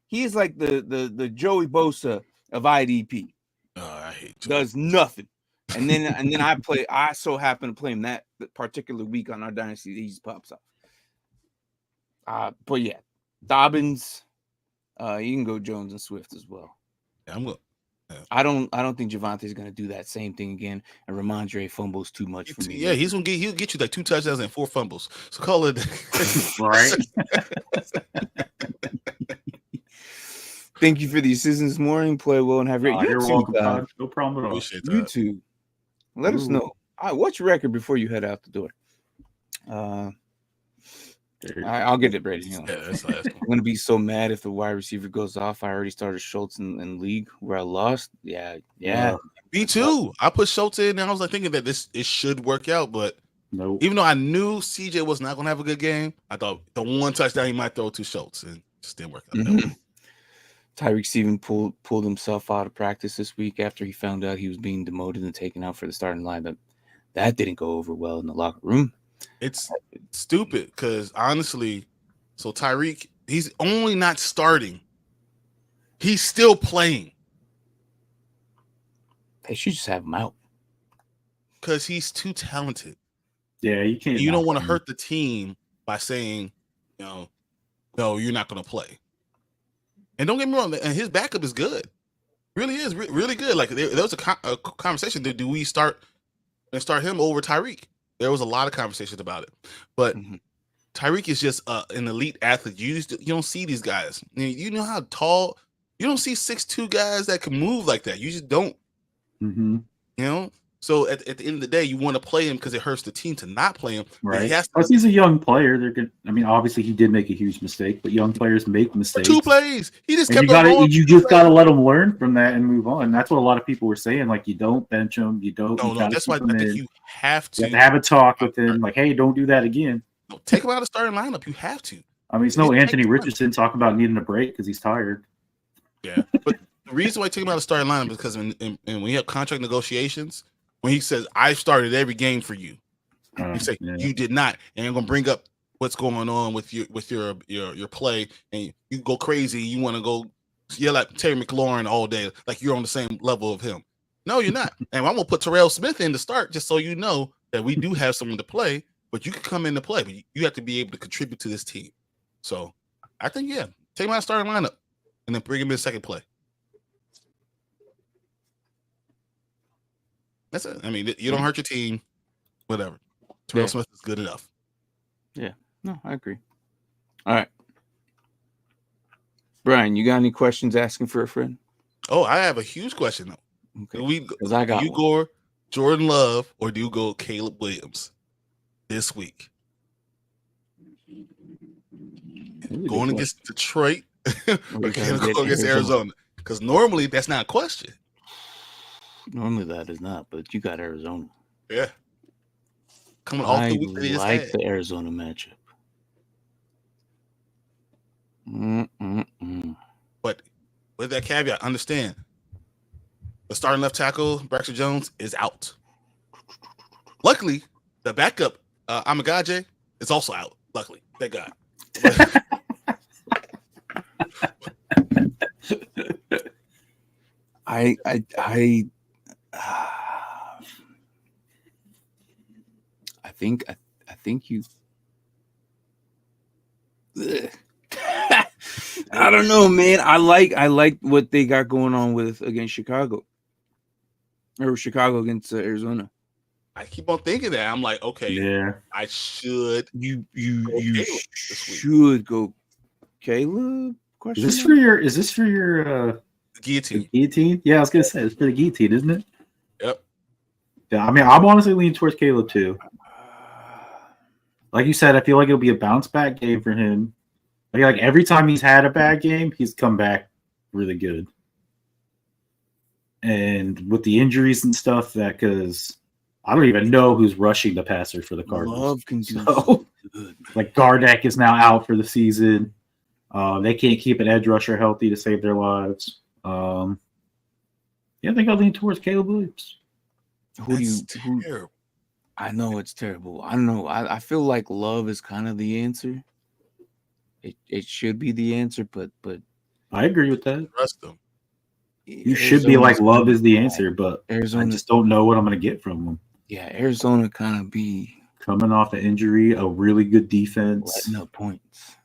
the Joey Bosa of IDP. Oh, I hate you. Does nothing. And then I so happen to play him that particular week on our Dynasty. He just pops off. But yeah, Dobbins, you can go Jones and Swift as well. Yeah, I'm going. Yeah. I don't think Javonte's going to do that same thing again. And Ramondre fumbles too much for me. Yeah, he'll get you like 2 touchdowns and 4 fumbles. So call it right. Thank you for the assistance this morning. Play well and have great. You're welcome. No problem at all. YouTube. Let us know. What's your record before you head out the door? I'll get it ready. I'm gonna be so mad if the wide receiver goes off. I already started Schultz in league where I lost. Yeah. Me too. I put Schultz in, and I was like thinking that it should work out, but no. Even though I knew CJ was not gonna have a good game, I thought the 1 touchdown he might throw to Schultz, and it just didn't work out. Mm-hmm. Tyreek Steven pulled himself out of practice this week after he found out he was being demoted and taken out for the starting lineup. That didn't go over well in the locker room. It's stupid because honestly, so Tyreek, he's only not starting. He's still playing. They should just have him out. Because he's too talented. Yeah, you can't. You don't want to hurt the team by saying, no, you're not going to play. And don't get me wrong, and his backup is good. Really is really good. Like there was a conversation. Do we start him over Tyreek? There was a lot of conversations about it, but Tyreek is just an elite athlete. You don't see these guys. You know how tall. You don't see 6'2" guys that can move like that. You just don't. Mm-hmm. You know, So at the end of the day, you want to play him because it hurts the team to not play him. Right. Plus, he's a young player. They're good. I mean, obviously, he did make a huge mistake, but young players make mistakes. For 2 plays, he just kept you just got to let him learn from that and move on. That's what a lot of people were saying. Like, you don't bench him. You don't. No. That's why I think you have to have a talk with him. Like, hey, don't do that again. No, take him out of the starting lineup. You have to. I mean, it's no Anthony Richardson talking about needing a break because he's tired. Yeah, but the reason why I take him out of the starting lineup is because when we have contract negotiations, when he says, I started every game for you, you say you did not, and I'm gonna bring up what's going on with your play, and you go crazy, you want to go yell at Terry McLaurin all day, like you're on the same level of him. No, you're not. And I'm gonna put Terrell Smith in to start, just so you know that we do have someone to play, but you can come in to play, but you have to be able to contribute to this team. So I think, take him out of the starting lineup and then bring him in second play. That's it. I mean, you don't hurt your team, whatever. Terrell Smith is good enough. Yeah. No, I agree. All right. Bryan, you got any questions asking for a friend? Oh, I have a huge question, though. Okay. Do you go Jordan Love or do you go Caleb Williams this week? Going against Detroit or go against Arizona? Because normally that's not a question. Normally that is not, but you got Arizona. Yeah. Coming off the week that he just had. The Arizona matchup. But with that caveat, understand the starting left tackle, Braxton Jones, is out. Luckily, the backup, Amagaje, is also out. Luckily, thank God. I think you. I don't know, man. I like what they got going on against Chicago, or Chicago against Arizona. I keep on thinking that. I'm like, okay, I should. You should go, Caleb. Is this for your guillotine? Guillotine? Yeah, I was gonna say it's for the guillotine, isn't it? Yep. Yeah, I mean, I'm honestly leaning towards Caleb too. Like you said, I feel like it'll be a bounce back game for him. I feel like every time he's had a bad game, he's come back really good. And with the injuries and stuff, because I don't even know who's rushing the passer for the Cardinals. Love can do good. Like Gardeck is now out for the season. They can't keep an edge rusher healthy to save their lives. I think I'll lean towards Caleb Williams. Terrible. I know it's terrible. I know. I feel like Love is kind of the answer. It should be the answer, but I agree with that. Trust them. You should be like Love is the answer, but Arizona, I just don't know what I'm going to get from them. Yeah, Arizona kind of be coming off an injury, a really good defense, letting up points.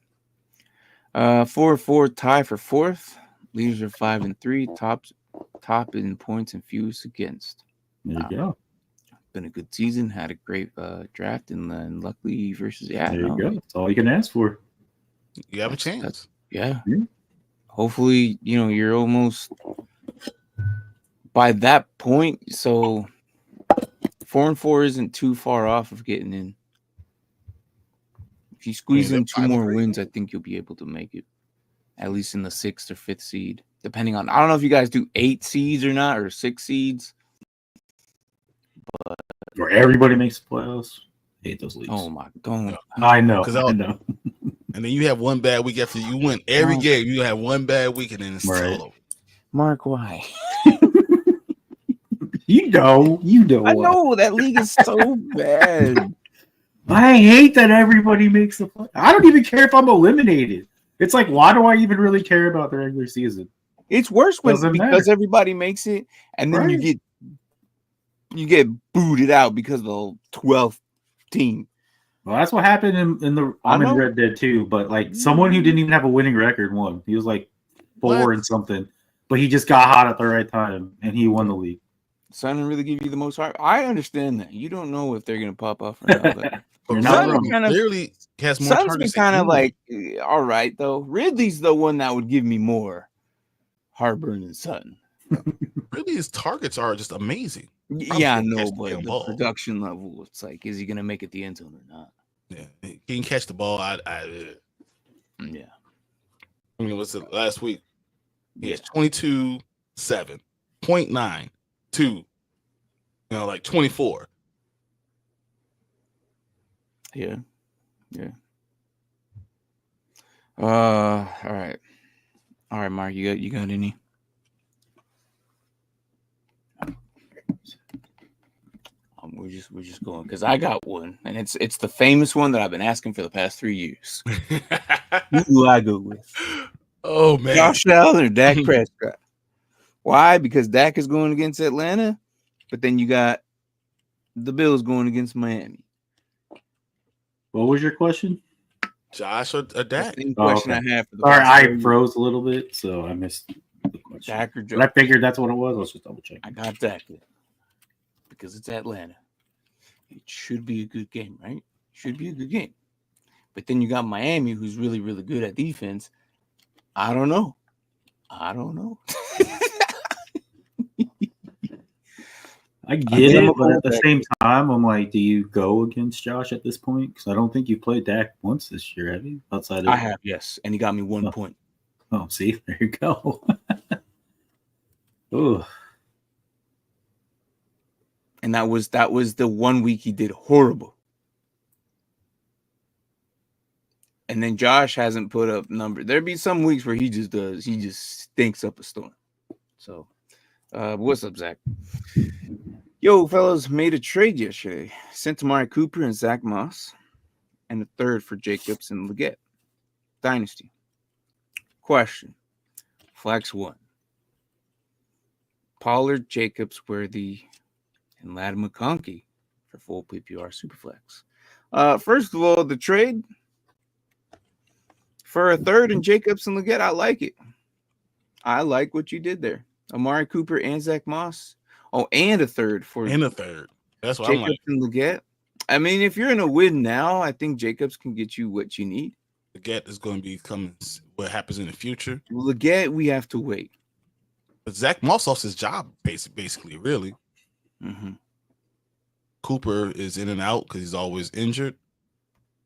4-4 tie for fourth. Leaders are 5-3. Top in points and fewest against. There you go. Been a good season. Had a great draft, and luckily versus there you go. That's all you can ask for. You have a chance. Yeah. Hopefully, you're almost by that point. So 4-4 isn't too far off of getting in. If you squeeze in 2 more wins, I think you'll be able to make it at least in the 6th or 5th seed, depending on. I don't know if you guys do 8 seeds or not, or 6 seeds. But where everybody makes the playoffs. I hate those leagues. Oh my God! I know. I know. And then you have one bad week after you win every game. You have one bad week, and then it's all over. Mark, why? You know. I know that league is so bad. I hate that everybody makes the play. I don't even care if I'm eliminated. It's like, why do I even really care about the regular season? It's worse because everybody makes it, and then you get booted out because of the 12th team. Well, that's what happened I'm in Red Dead too, but like someone who didn't even have a winning record won. He was like 4 and something, but he just got hot at the right time and he won the league. Sutton really give you the most heart. I understand that. You don't know if they're gonna pop off or not, but you're not wrong. Clearly has more Sutton's been kind of like all right though. Ridley's the one that would give me more heartburn than Sutton. really his targets are just amazing. Yeah, I know, but the production level, it's like, is he gonna make it the end zone or not? Yeah, he can catch the ball. Yeah. I mean, what's it last week? He has 22, 7, 0.9, 2, like 24. Yeah. All right, Mark, you got any? We're just going because I got one, and it's the famous one that I've been asking for the past 3 years. Who do I go with? Oh man, Josh Allen or Dak Prescott? Why? Because Dak is going against Atlanta, but then you got the Bills going against Miami. What was your question? Josh or Dak? Same question I had for the Sorry, I froze a little bit, so I missed the question. Dak or Joe? But I figured that's what it was. Let's just double check. I got Dak because it's Atlanta. It should be a good game, right? Should be a good game. But then you got Miami, who's really, really good at defense. I don't know. I get it, but at the same time, I'm like, do you go against Josh at this point? Because I don't think you played Dak once this year, have you? Outside of I have, yes, and he got me 1 point. Oh, see, there you go. Oh, and that was the 1 week he did horrible. And then Josh hasn't put up number. There'd be some weeks where he just stinks up a storm. So, what's up, Zach? Yo, fellas, made a trade yesterday. Sent Amari Cooper and Zach Moss, and a third for Jacobs and Legette. Dynasty. Question. Flex 1. Pollard, Jacobs, Worthy, and Ladd McConkey for full PPR Superflex. First of all, the trade for a third and Jacobs and Legette, I like it. I like what you did there. Amari Cooper and Zach Moss. Oh, and a third for That's what Jacobs I'm like. And Legette. I mean, if you're in a win now, I think Jacobs can get you what you need. Legette is going to be coming. What happens in the future? Legette, we have to wait. But Zach Moss lost his job, basically, really. Mm-hmm. Cooper is in and out because he's always injured.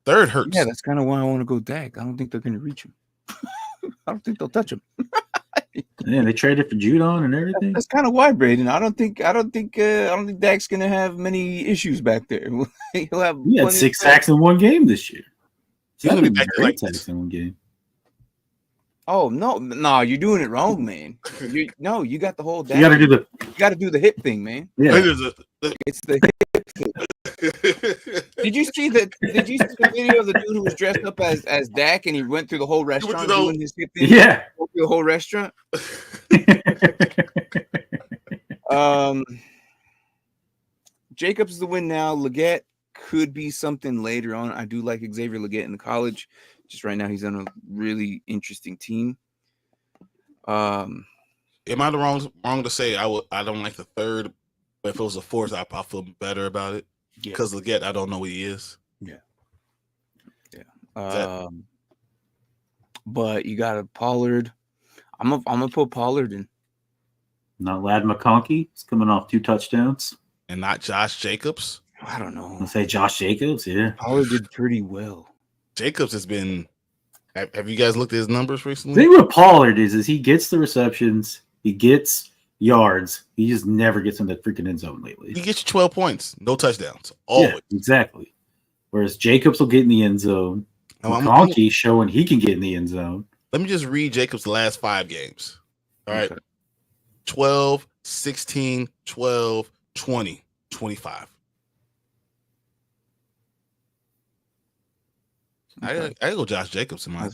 Third hurts. Yeah, that's kind of why I want to go Dak. I don't think they're going to reach him. I don't think they'll touch him. Yeah, they traded for Judon and everything. That's kind of why, Braden. I don't think Dak's going to have many issues back there. He'll have. He had 6 sacks in one game this year. He's going to be back there like sacks in one game. Oh no, you're doing it wrong, man. You got the whole. You got to do the hip thing, man. Yeah, it's the hip thing. Did you see the video of the dude who was dressed up as Dak and he went through the whole restaurant doing his hip thing? Yeah, the whole restaurant. Jacobs is the win now. Legette could be something later on. I do like Xavier Legette in the college. Just right now, he's on a really interesting team. Am I the wrong to say I don't like the third, but if it was a fourth, I'll feel better about it. Because Legette, I don't know what he is. Yeah. But you got a Pollard. I'm gonna put Pollard in. Not Ladd McConkey. He's coming off 2 touchdowns. And not Josh Jacobs. I don't know. I'll say Josh Jacobs. Yeah, Pollard did pretty well. Jacobs has been. Have you guys looked at his numbers recently? The thing with Pollard is he gets the receptions, he gets yards, he just never gets in the freaking end zone lately. He gets you 12 points, no touchdowns. Always. Yeah, exactly. Whereas Jacobs will get in the end zone. McConkey showing he can get in the end zone. Let me just read Jacobs' last 5 games. All right. Okay. 12, 16, 12, 20, 25. I go Josh Jacobs in my.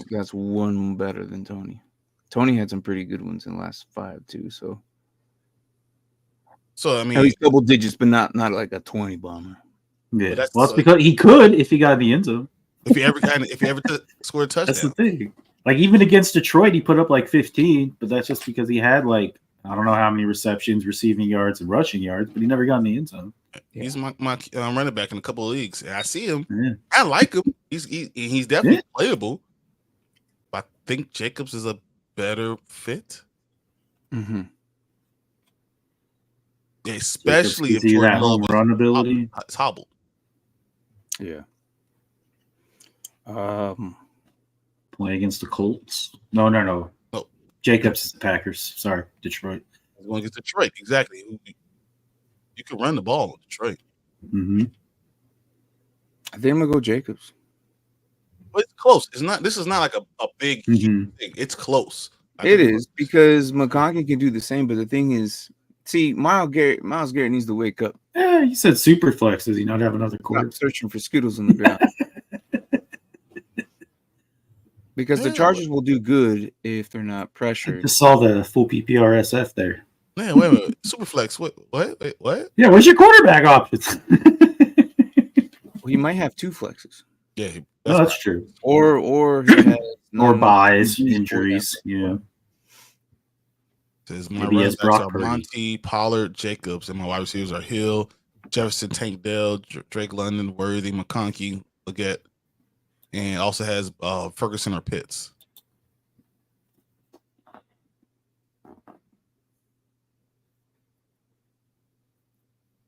That's one better than Tony. Tony had some pretty good ones in the last 5 too. So I mean, at least double digits, but not like a 20 bomber. Yeah, well, that's because he could if he got in the end zone. If he ever scored a touchdown. That's the thing. Like even against Detroit, he put up like 15, but that's just because he had like I don't know how many receptions, receiving yards, and rushing yards, but he never got in the end zone. He's my running back in a couple of leagues. And I see him. Yeah. I like him. He's definitely playable. But I think Jacobs is a better fit. Mm-hmm. especially if that Jordan home Love run ability. is hobbled. Yeah. Playing against the Colts. No. Jacobs is the Packers. Sorry, Detroit. He's going against Detroit. Exactly. You can run the ball with Detroit. Mm-hmm. I think I'm gonna go Jacobs. But it's close. It's not. This is not like a big thing. It's close. It is because McConkey can do the same, but the thing is, see, Miles Garrett needs to wake up. Yeah, you said super flex. Does he not have another quarter? Searching for Skittles on the ground. Because the Chargers will do good if they're not pressured. I just saw the full PPR SF there. Yeah, wait a minute. Superflex. What? Yeah, what's your quarterback options? Well, he might have 2 flexes. Yeah, that's true. Or he has buys, injuries. Yeah. Says my running backs are Monty, Pollard, Jacobs, and my wide receivers are Hill, Jefferson, Tank Dell, Drake London, Worthy, McConkey, Legette, and also has Furgerson or Pitts.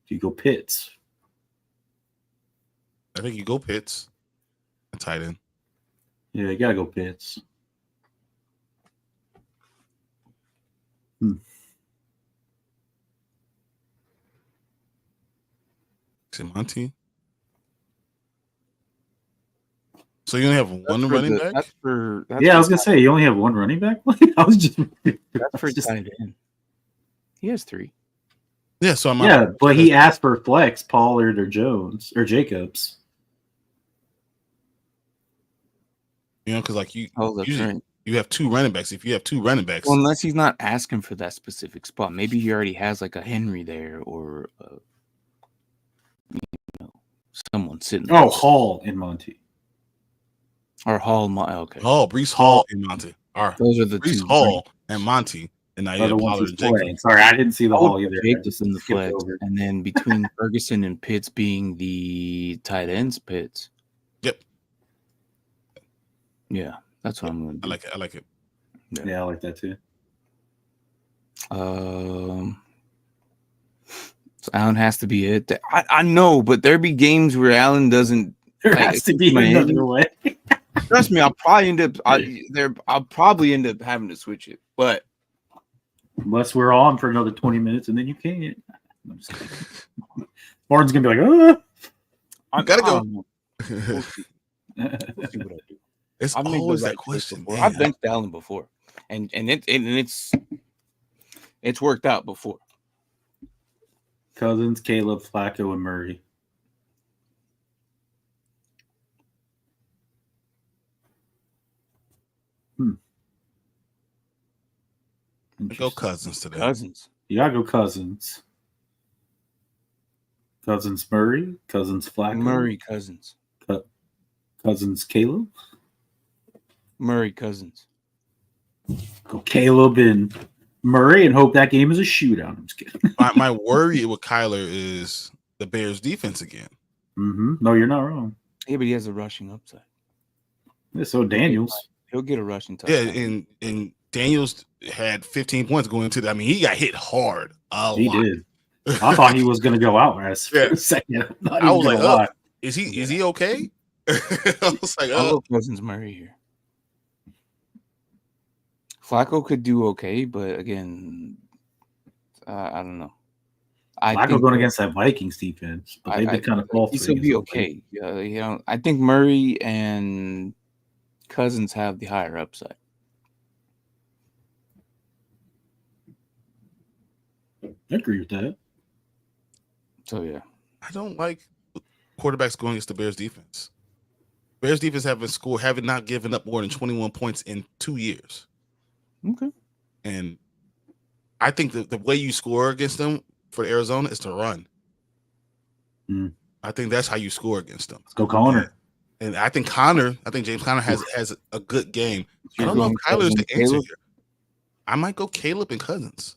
You go Pitts. I think you go Pitts. A tight end. Yeah, you gotta go Pitts. Is it Monty? So you only have one running back? That's I was gonna say you only have one running back. I was just that's for tight end. He has 3. Yeah, so but he asked for flex, Pollard or Jones or Jacobs. You know, because like you have 2 running backs. If you have 2 running backs, well, unless he's not asking for that specific spot, maybe he already has like a Henry there or someone sitting. Oh, Hall and Monty. Or Hall, okay. Breece Hall and Monty. Those are the Breece 2. Hall and Monty. And now you have Pollard and Jacobs. Sorry, I didn't see the Hall either. Jacobs in the flex, and then between Ferguson and Pitts being the tight ends, Pitts. Yep. Yeah, that's what I'm going to do. I like it. Yeah, I like that too. So Allen has to be it. I know, but there be games where Allen doesn't. There has to be another way. Trust me, I'll probably end up having to switch it, but unless we're on for another 20 minutes and then you can't. I'm just kidding. Martin's gonna be like, I gotta go. We'll see what I do. It's always that question. I've benched Allen before, and it's worked out before. Cousins, Caleb, Flacco, and Murray. Go Cousins today. Cousins. You gotta go Cousins. Cousins Murray. Cousins Flacco. Murray Cousins. Cousins Caleb. Murray Cousins. Go Caleb and Murray and hope that game is a shootout. I'm just kidding. my worry with Kyler is the Bears defense again. Mm-hmm. No, you're not wrong. Yeah, but he has a rushing upside. Yeah, so Daniels. He'll get a rushing touchdown. Yeah, and Daniels had 15 points going into that. I mean, he got hit hard. He did. I thought he was going to go out last second. I was like, is he okay? I was like, I'll go Cousins Murray here. Flacco could do okay, but again, I don't know. Flacco going against that Vikings defense, but they've been kind of fall. He'll be okay. Yeah, I think Murray and Cousins have the higher upside. I agree with that. So yeah, I don't like quarterbacks going against the Bears defense. Bears defense haven't not given up more than 21 points in 2 years. Okay. And I think the way you score against them for Arizona is to run. I think that's how you score against them. Let's go Connor. And I think James Conner has a good game. I don't know if Kyler's the answer here. I might go Caleb and Cousins.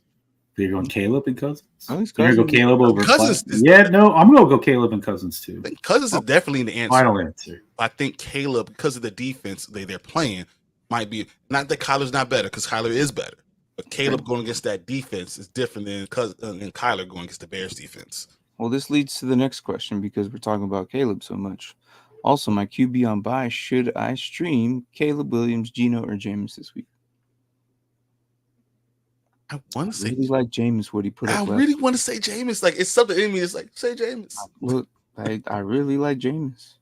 You're going Caleb and Cousins? You're going to go Caleb over Cousins. I'm going to go Caleb and Cousins too. I think Cousins is definitely the answer. Final answer. I think Caleb, because of the defense they're playing, might be not that Kyler's not better, because Kyler is better. But Caleb going against that defense is different than Kyler going against the Bears defense. Well, this leads to the next question because we're talking about Caleb so much. Also, my QB on bye, should I stream Caleb Williams, Geno, or Jameis this week? I want to say really like Jameis, what he put up. I really want to say Jameis. Like, it's something in me. It's like, say Jameis. Look, I really like Jameis.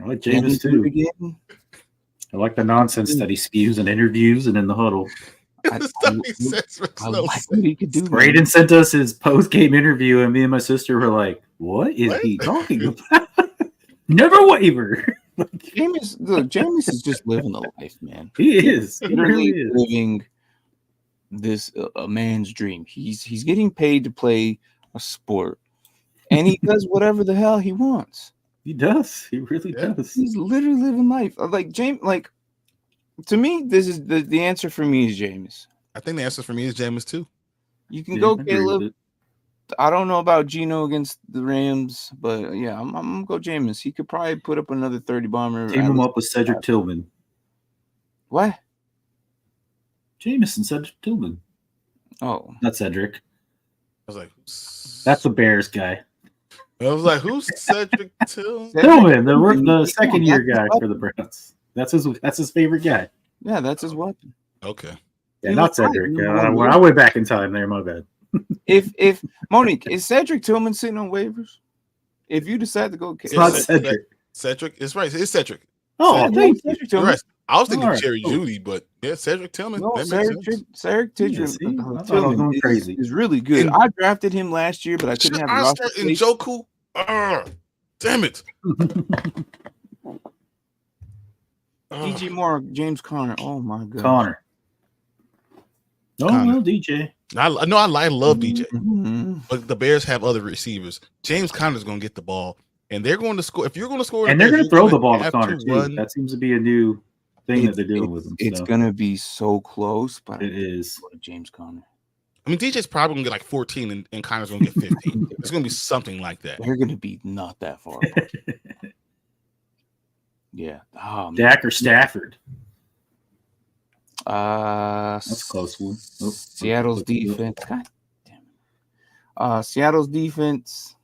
I like Jameis too. Again. I like the nonsense that he spews in interviews and in the huddle. I like what he could do. Braden sent us his post-game interview, and me and my sister were like, "What is he talking about? Never waver." Jameis is just living the life, man. He is. He really is living this a man's dream. He's getting paid to play a sport, and he does whatever the hell he wants. He does. He really does. He's literally living life. Like James. Like to me, this is the answer for me is Jameis. I think the answer for me is Jameis too. You can go Caleb. I don't know about Geno against the Rams, but yeah, I'm gonna go Jameis. He could probably put up another 30 bomber. Team him up with Cedric Tillman. What? Jameis and Cedric Tillman. Oh, not Cedric. I was like, that's the Bears guy. I was like, who's Cedric Tillman? Tillman, the second year guy for the Browns. That's his favorite guy. Yeah, that's his weapon. Okay. Yeah, not Cedric. I went back in time there. My bad. If Monique, is Cedric Tillman sitting on waivers? If you decide to go, it's not Cedric. Cedric, it's right. It's Cedric. Oh, thank you. You're right. I was thinking Jerry Judy, but yeah, Cedric Tillman. No, Cedric Tillman is really good. I drafted him last year, but I couldn't have the roster. Njoku. Damn it. DJ Moore, James Conner. Oh my god. Conner. No, DJ. I love DJ, but the Bears have other receivers. James Conner's going to get the ball, and they're going to score. If you're going to score, and they're going to throw the ball to Conner too. That seems to be a new thing that they're dealing with him. It's going to be so close, but it is. James Conner. I mean, DJ's probably going to get like 14, and Conner's going to get 15. It's going to be something like that. They're going to be not that far apart. Yeah. Oh, Dak or Stafford. That's a close one. Seattle's defense. God damn it. Seattle's defense.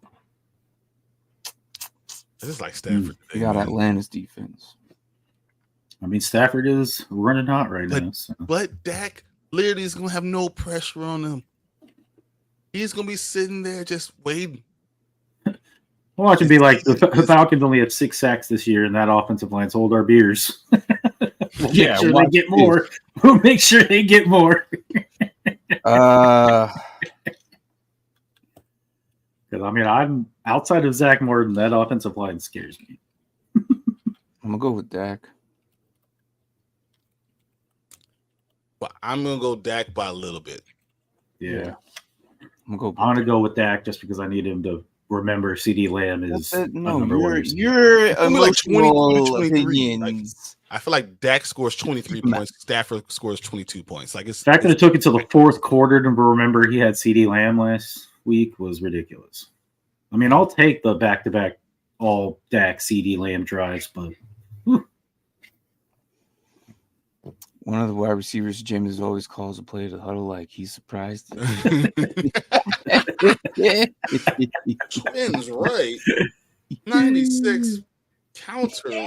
This is like Stafford. You got Atlanta's defense. I mean, Stafford is running hot right now. So. But Dak literally is going to have no pressure on him. He's going to be sitting there just waiting. Watch it be like the Falcons only have 6 sacks this year, and that offensive line's hold our beers. We'll make sure they get more. We'll make sure they get more. Because I mean, I'm outside of Zach Morton. That offensive line scares me. I'm gonna go with Dak. But I'm gonna go Dak by a little bit. Yeah. I'm gonna go with Dak just because I need him to remember CeeDee Lamb is you're emotional opinions. I feel like Dak scores 23 points. Stafford scores 22 points. Like it's the fact that it took until the fourth quarter to remember he had CeeDee Lamb last week was ridiculous. I mean, I'll take the back-to-back all Dak CeeDee Lamb drives, but one of the wide receivers James always calls a play to huddle like he's surprised. Twins, right? 96 counter.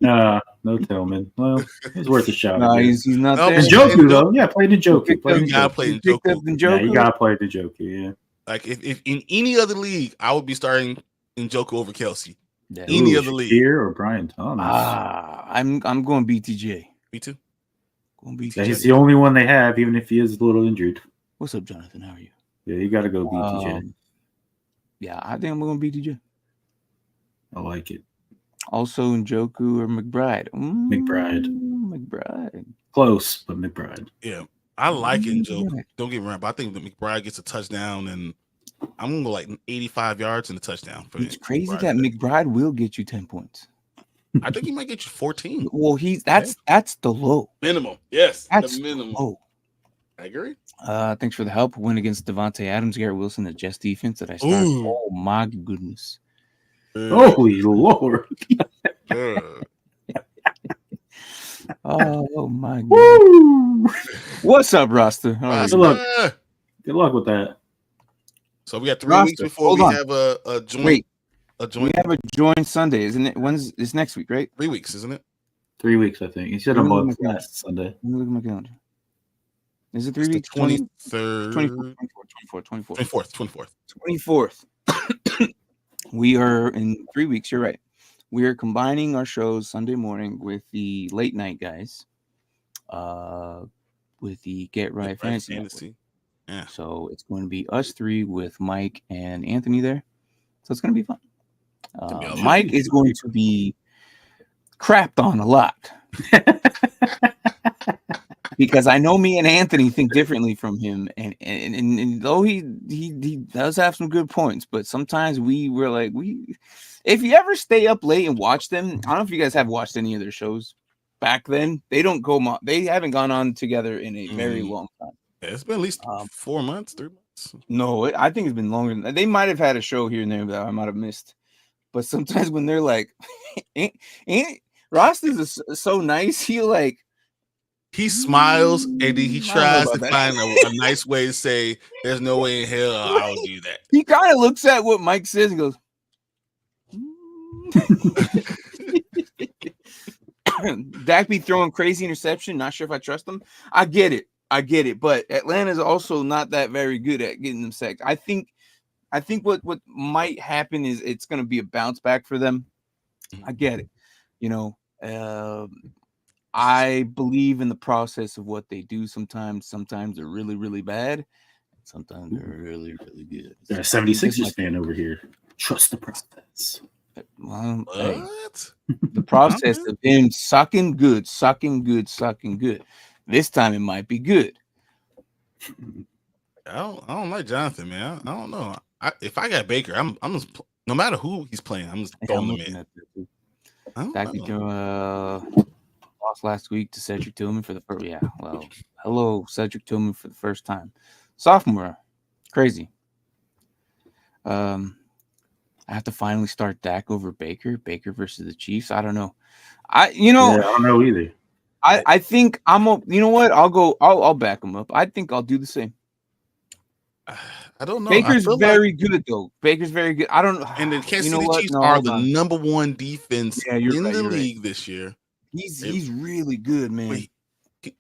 No Tillman. Well, it's worth a shot. No, he's not there. Njoku, though. Yeah, play Njoku. You gotta play Njoku. Yeah, you gotta play Njoku, yeah. Like, if in any other league, I would be starting Njoku over Kelsey. Yeah. Any other league. Here or Bryan Thomas? I'm going BTJ. Me too. Going BTJ. Yeah, he's the only one they have, even if he is a little injured. What's up, Jonathan? How are you? Yeah, you gotta go BTJ. Yeah, I think I'm going BTJ. I like it. Also, Njoku or McBride. McBride. Close, but McBride. Yeah, I like Njoku. Don't get me wrong, but I think that McBride gets a touchdown, and I'm going to go like 85 yards and a touchdown. It's crazy that McBride will get you 10 points. I think he might get you 14. Well, that's the low. Minimum. Yes, that's the minimum. Low. I agree. Thanks for the help. Win against Devontae Adams, Garrett Wilson, the Jets defense that I started. Ooh. Oh, my goodness. Holy Lord. Oh my God. What's up, Rasta? How are Rasta. you? Good luck with that. So we got 3 Rasta, weeks before hold we on. have a joint. Wait, a we joint. have a joint Sunday, isn't it? It's next week, right? 3 weeks, isn't it? 3 weeks, I think. He said a month last Sunday. Let me look at my calendar. Is it 3 It's the weeks? 23rd. 24th. 24th. We are in 3 weeks. You're right. We are combining our shows Sunday morning with the late night guys, with the Get Right Fantasy Network. Yeah. So it's going to be us three with Mike and Anthony there. So it's going to be fun. Mike is going to be crapped on a lot because I know me and Anthony think differently from him, and though he does have some good points, but sometimes we're like if you ever stay up late and watch them, I don't know if you guys have watched any of their shows back then. They haven't gone on together in a very long time. Yeah, it's been at least 4 months, 3 months. No, I think it's been longer than that. They might have had a show here and there that I might have missed. But sometimes when they're like, Ross is so nice, he smiles and then he tries to find a nice way to say, "There's no way in hell I'll do that." He kind of looks at what Mike says and goes, Dak be throwing crazy interception. Not sure if I trust him. I get it. But Atlanta's also not that very good at getting them sacked. I think what might happen is it's going to be a bounce back for them. I get it. I believe in the process of what they do. Sometimes they're really, really bad. Sometimes they're really, really good. Got a 76ers fan over here. Trust the process. Well, What? hey, the process of him sucking good. This time it might be good. I don't like Jonathan, man. I don't know. If I got Baker, I'm just, no matter who he's playing, I'm just throwing him in. Lost last week to Cedric Tillman for the first. Yeah, well, hello, Cedric Tillman for the first time. Sophomore, crazy. I have to finally start Dak over Baker versus the Chiefs. I don't know. I don't know either. I think you know what? I'll back him up. I think I'll do the same. I don't know. Baker's very good though. Baker's very good. I don't know. And the Kansas City Chiefs are the number one defense in the league this year. He's really good, man.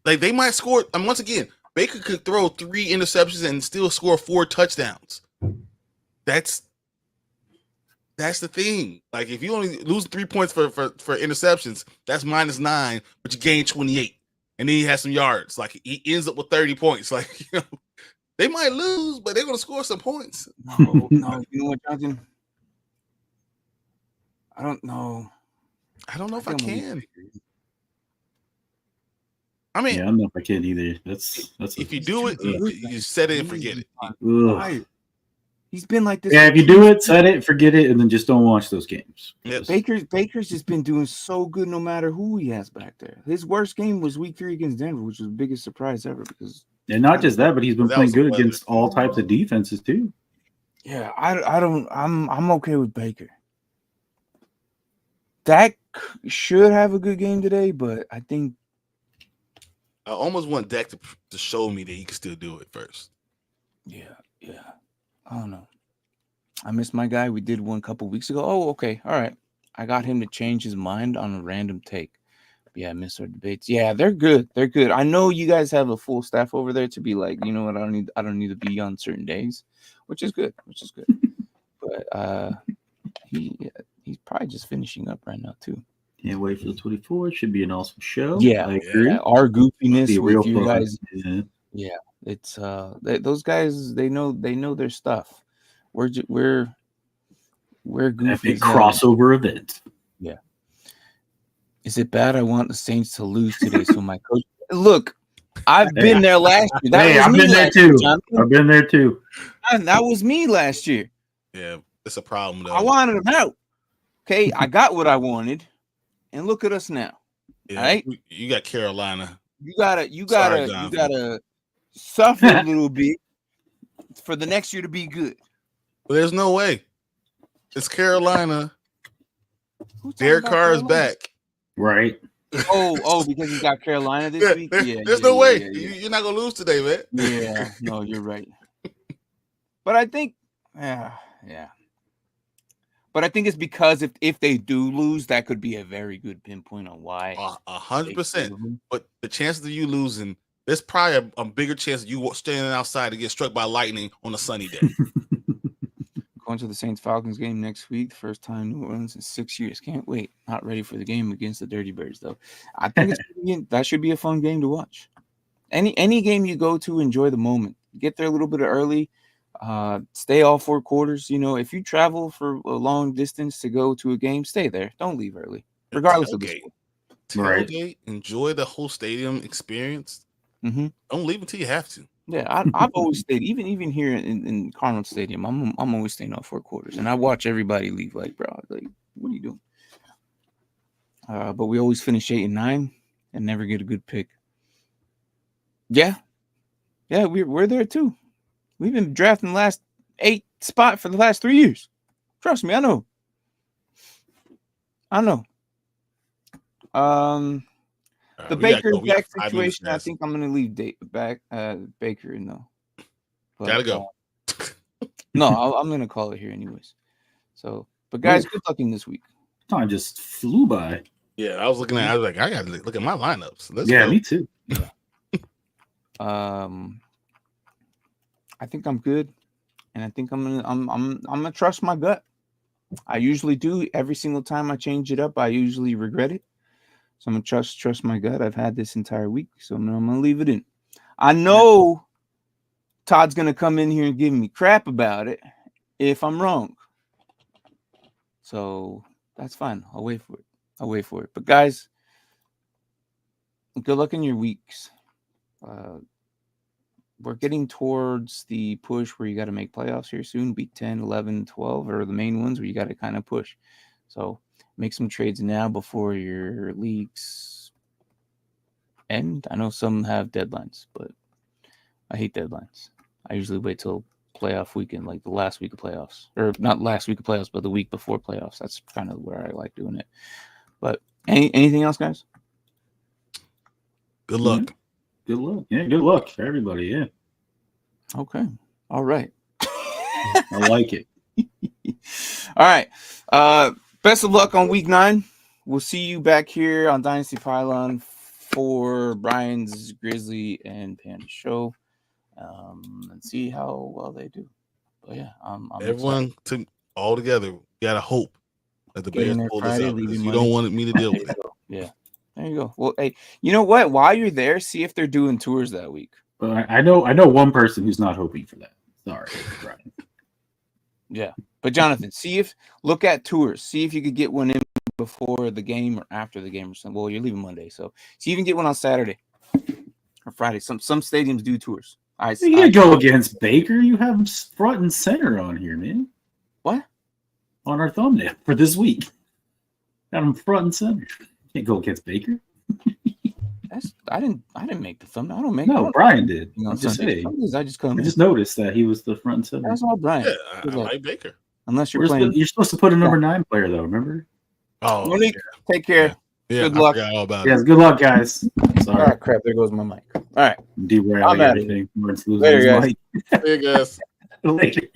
Like they might score. And once again, Baker could throw 3 interceptions and still score 4 touchdowns. That's the thing. Like if you only lose 3 points for interceptions, that's -9, but you gain 28, and then he has some yards. Like he ends up with 30 points. Like they might lose, but they're gonna score some points. No, you know what, Jonathan? I don't know. I don't know if I can. I mean, I don't know if I can either. That's if you do it, you set it and forget it. He's been like this. Yeah, if you do it, set it, forget it, and then just don't watch those games. Yes. Baker's just been doing so good no matter who he has back there. His worst game was week 3 against Denver, which was the biggest surprise ever. And not just that, but he's been playing good against all types of defenses too. Yeah, I'm okay with Baker. Dak should have a good game today, but I think I almost want Dak to show me that he can still do it first. Yeah. I don't know. I missed my guy. We did one a couple weeks ago. Oh, okay. All right. I got him to change his mind on a random take. Yeah, I missed our debates. Yeah, they're good. I know you guys have a full staff over there to be like, you know what, I don't need to be on certain days, which is good. But he's probably just finishing up right now too. Can't wait for the 24th. Should be an awesome show. Yeah, I agree. Our goofiness with you fun. guys. Yeah. It's those guys. They know their stuff. We're goofy. Epic crossover event. Yeah. Is it bad? I want the Saints to lose today, so my coach. Look, I've been there last year. I've been there too. I've been there too. That was me last year. Yeah, it's a problem though. I wanted them out. Okay, I got what I wanted, and look at us now. Yeah, all right, you got Carolina. You gotta suffer a little bit for the next year to be good. Well, there's no way. It's Carolina. Derek Carr is back. Right. Because he got Carolina this week. There's no way. You're not gonna lose today, man. Yeah, no, you're right. But I think, yeah. But I think it's because if they do lose, that could be a very good pinpoint on why. 100%. But the chances of you losing, there's probably a bigger chance of you standing outside to get struck by lightning on a sunny day. Going to the Saints-Falcons game next week. First time New Orleans in 6 years. Can't wait. Not ready for the game against the Dirty Birds, though. I think that should be a fun game to watch. Any game you go to, enjoy the moment. Get there a little bit early. Stay all 4 quarters. If you travel for a long distance to go to a game, stay there. Don't leave early, regardless of the score. Tailgate, enjoy the whole stadium experience. Mm-hmm. Don't leave until you have to. Yeah, I've always stayed, even here in Cardinal Stadium. I'm always staying all 4 quarters, and I watch everybody leave. Like, bro, what are you doing? But we always finish 8 and 9, and never get a good pick. Yeah, we're there too. We've been drafting the last 8 spot for the last 3 years. Trust me, I know. The Baker-Dak situation, I think I'm going to leave Baker in, though. But, gotta go. No, I'm going to call it here anyways. So, but guys, good luck in this week. Time just flew by. Yeah, I was like, I got to look at my lineups. Let's go. Me too. Yeah. I think I'm good, and I think I'm gonna trust my gut. I usually do. Every single time I change it up, I usually regret it. So I'm gonna trust my gut. I've had this entire week, so I'm gonna leave it in. I know Todd's gonna come in here and give me crap about it if I'm wrong. So that's fine. I'll wait for it. But guys, good luck in your weeks. We're getting towards the push where you got to make playoffs here soon. Week 10, 11, 12 are the main ones where you got to kind of push. So make some trades now before your leagues end. I know some have deadlines, but I hate deadlines. I usually wait till playoff weekend, like the last week of playoffs. Or not last week of playoffs, but the week before playoffs. That's kind of where I like doing it. But anything else, guys? Good luck. Mm-hmm. Good luck. Yeah, good luck for everybody. Yeah. Okay. All right. I like it. All right. Best of luck on week 9. We'll see you back here on Dynasty Pylon for Bryan's Grizzly and Panda show. And see how well they do. But yeah, I'm everyone all together. We gotta hope that the Bears pull this out. You don't want me to deal with it. Yeah. There you go. Well, hey, you know what? While you're there, see if they're doing tours that week. But I know one person who's not hoping for that. Sorry, Bryan. Yeah, but Jonathan, look at tours. See if you could get one in before the game or after the game or something. Well, you're leaving Monday, so see if you can get one on Saturday or Friday. Some stadiums do tours. You can't go against Baker. You have him front and center on here, man. What? On our thumbnail for this week. Got him front and center. Can't go against Baker. I didn't make the thumbnail. I don't make. No, Bryan did. I'm just saying. I just noticed that he was the front and center. That's all Bryan. Yeah, I like Baker. Unless you're playing. You're supposed to put a number 9 player though. Remember? Oh, Monique, take care. Yeah, good luck. All about yes, good luck, guys. Sorry. All right, crap. There goes my mic. All right. Derailing everything. Later, guys. Hey, guys. Later.